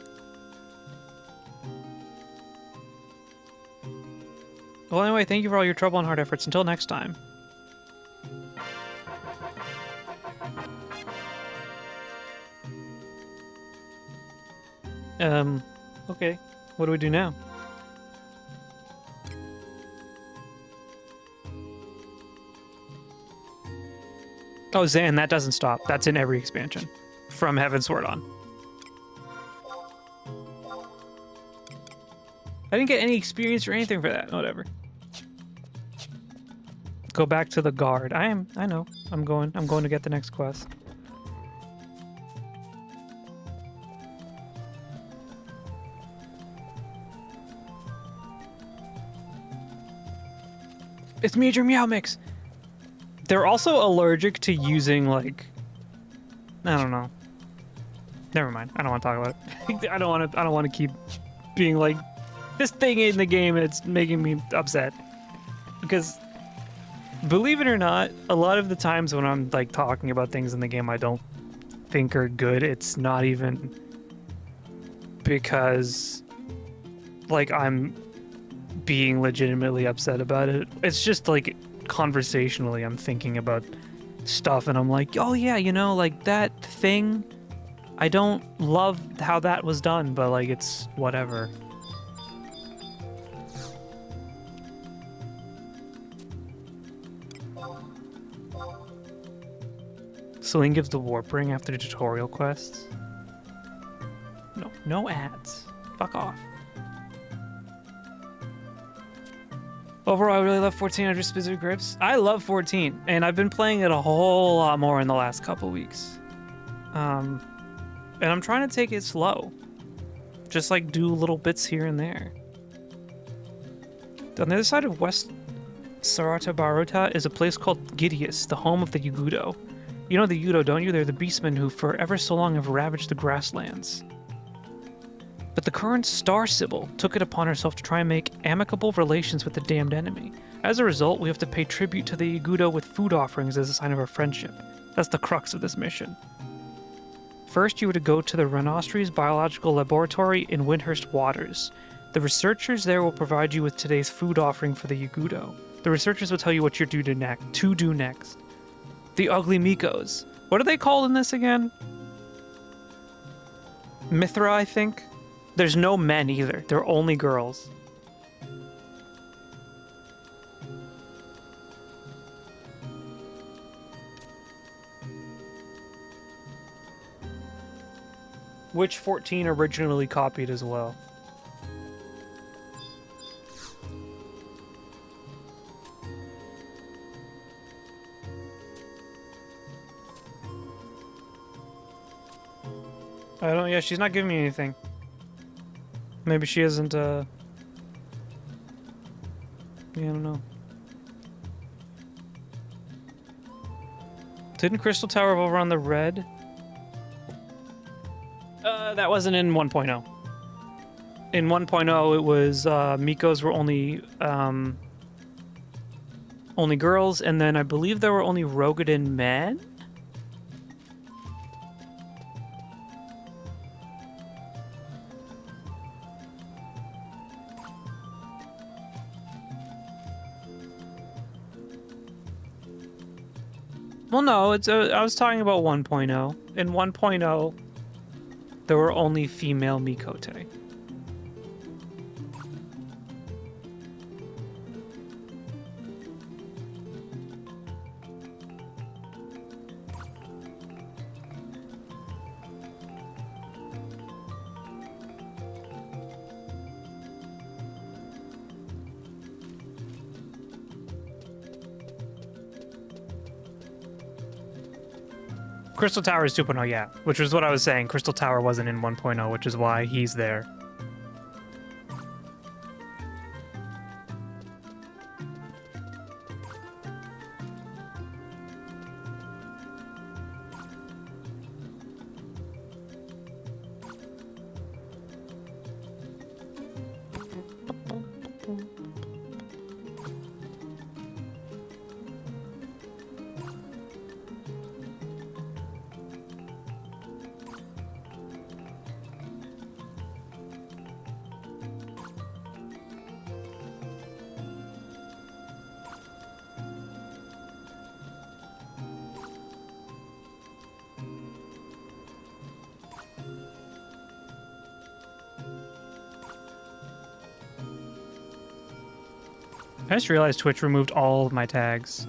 S1: Well, anyway, thank you for all your trouble and hard efforts. Until next time. Okay. What do we do now? Oh, Zan, that doesn't stop. That's in every expansion. From Heavensward on. I didn't get any experience or anything for that. Whatever. Go back to the guard. I know. I'm going to get the next quest. It's Major Meow Mix. They're also allergic to using, like, I don't know. Never mind. I don't want to talk about it. I don't want to keep being like, this thing in the game, it's making me upset. Because believe it or not, a lot of the times when I'm like talking about things in the game I don't think are good, it's not even because like I'm being legitimately upset about it. It's just like conversationally I'm thinking about stuff and I'm like, oh yeah, you know, like that thing, I don't love how that was done, but like it's whatever. Celine gives the warp ring after the tutorial quests. No ads. Fuck off. Overall, I really love 14 under specific grips. I love 14, and I've been playing it a whole lot more in the last couple weeks. And I'm trying to take it slow. Just like do little bits here and there. On the other side of West Sarata Baruta is a place called Gideus, the home of the Yugudo. You know the Yudo, don't you? They're the beastmen who for ever so long have ravaged the grasslands. But the current Star Sibyl took it upon herself to try and make amicable relations with the damned enemy. As a result, we have to pay tribute to the Yugudo with food offerings as a sign of our friendship. That's the crux of this mission. First, you were to go to the Renostries Biological Laboratory in Windhurst Waters. The researchers there will provide you with today's food offering for the Yugudo. The researchers will tell you what you're to do next. The ugly Mikos. What are they called in this again? Mithra, I think? There's no men either. They're only girls. Which 14 originally copied as well. I don't, yeah, she's not giving me anything. Maybe she isn't, yeah, I don't know. Didn't Crystal Tower overrun the red? That wasn't in 1.0. In 1.0, it was, Mikos were only girls, and then I believe there were only Rogadin men? Well, no, it's I was talking about 1.0. In 1.0, there were only female Mikote. Crystal Tower is 2.0, yeah. Which was what I was saying. Crystal Tower wasn't in 1.0, which is why he's there. I just realized Twitch removed all of my tags.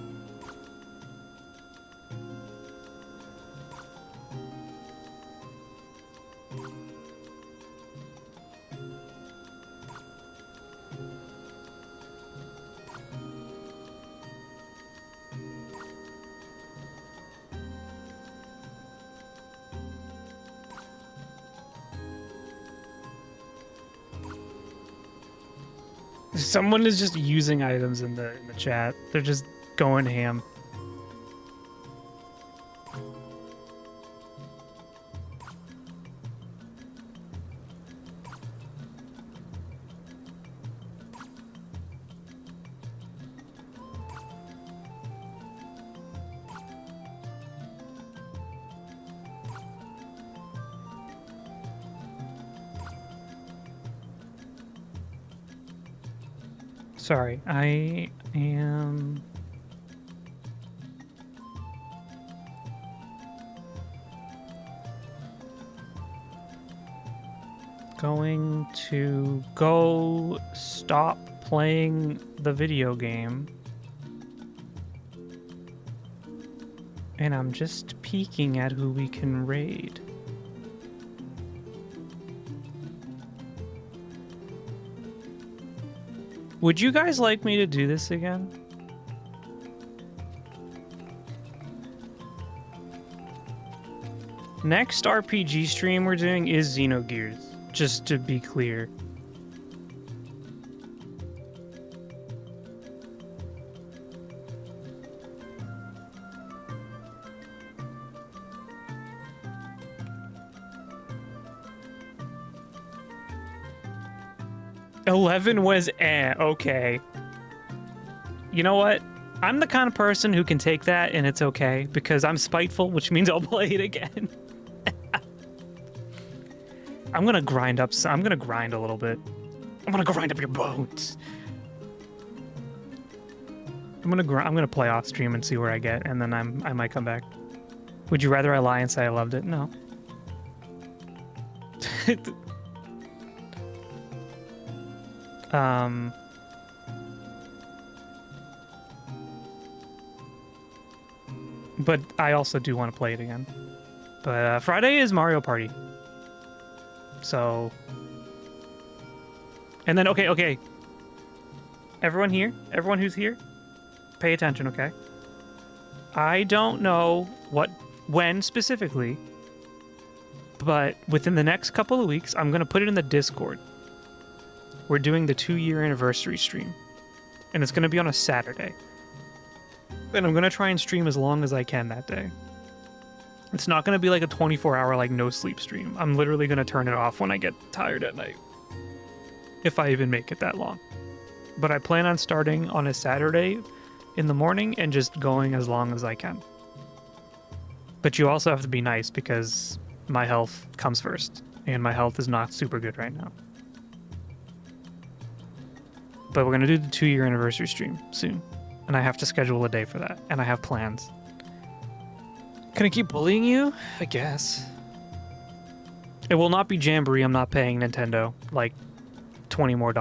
S1: Someone is just using items in the chat. They're just going ham. Sorry, I am going to go stop playing the video game. And I'm just peeking at who we can raid. Would you guys like me to do this again? Next RPG stream we're doing is Xenogears, just to be clear. "11 was okay. You know what? I'm the kind of person who can take that and it's okay because I'm spiteful, which means I'll play it again. I'm gonna grind a little bit. I'm gonna grind up your bones. I'm gonna play off stream and see where I get, and then I might come back. Would you rather I lie and say I loved it? No. But I also do want to play it again. But Friday is Mario Party. So... And then, okay. Everyone here? Everyone who's here? Pay attention, okay? I don't know when specifically, but within the next couple of weeks, I'm going to put it in the Discord. We're doing the 2-year anniversary stream. And it's going to be on a Saturday. And I'm going to try and stream as long as I can that day. It's not going to be like a 24-hour, like, no-sleep stream. I'm literally going to turn it off when I get tired at night. If I even make it that long. But I plan on starting on a Saturday in the morning and just going as long as I can. But you also have to be nice because my health comes first. And my health is not super good right now. But we're going to do the 2-year anniversary stream soon. And I have to schedule a day for that. And I have plans. Can I keep bullying you? I guess. It will not be Jamboree. I'm not paying Nintendo like $20 more.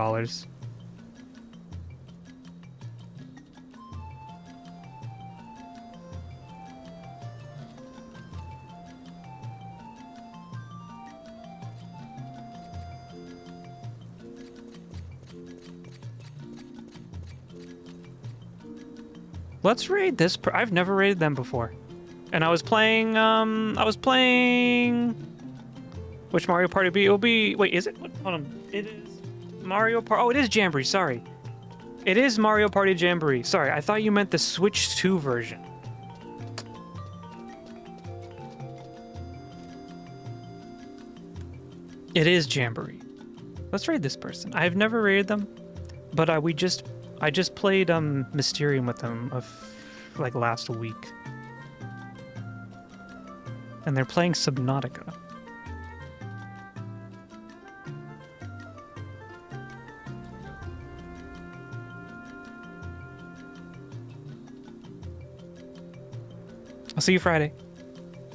S1: Let's raid this. I've never raided them before. And I was playing, which Mario Party be? It'll be, wait, is it? Hold on. It is Mario Party. Oh, it is Jamboree, sorry. It is Mario Party Jamboree. Sorry, I thought you meant the Switch 2 version. It is Jamboree. Let's raid this person. I've never raided them, but I just played Mysterium with them like last week. And they're playing Subnautica. I'll see you Friday.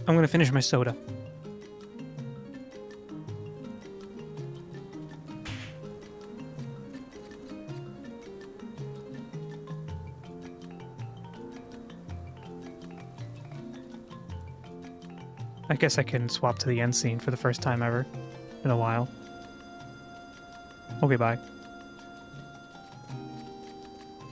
S1: I'm gonna finish my soda. I guess I can swap to the end scene for the first time ever in a while. Okay, bye.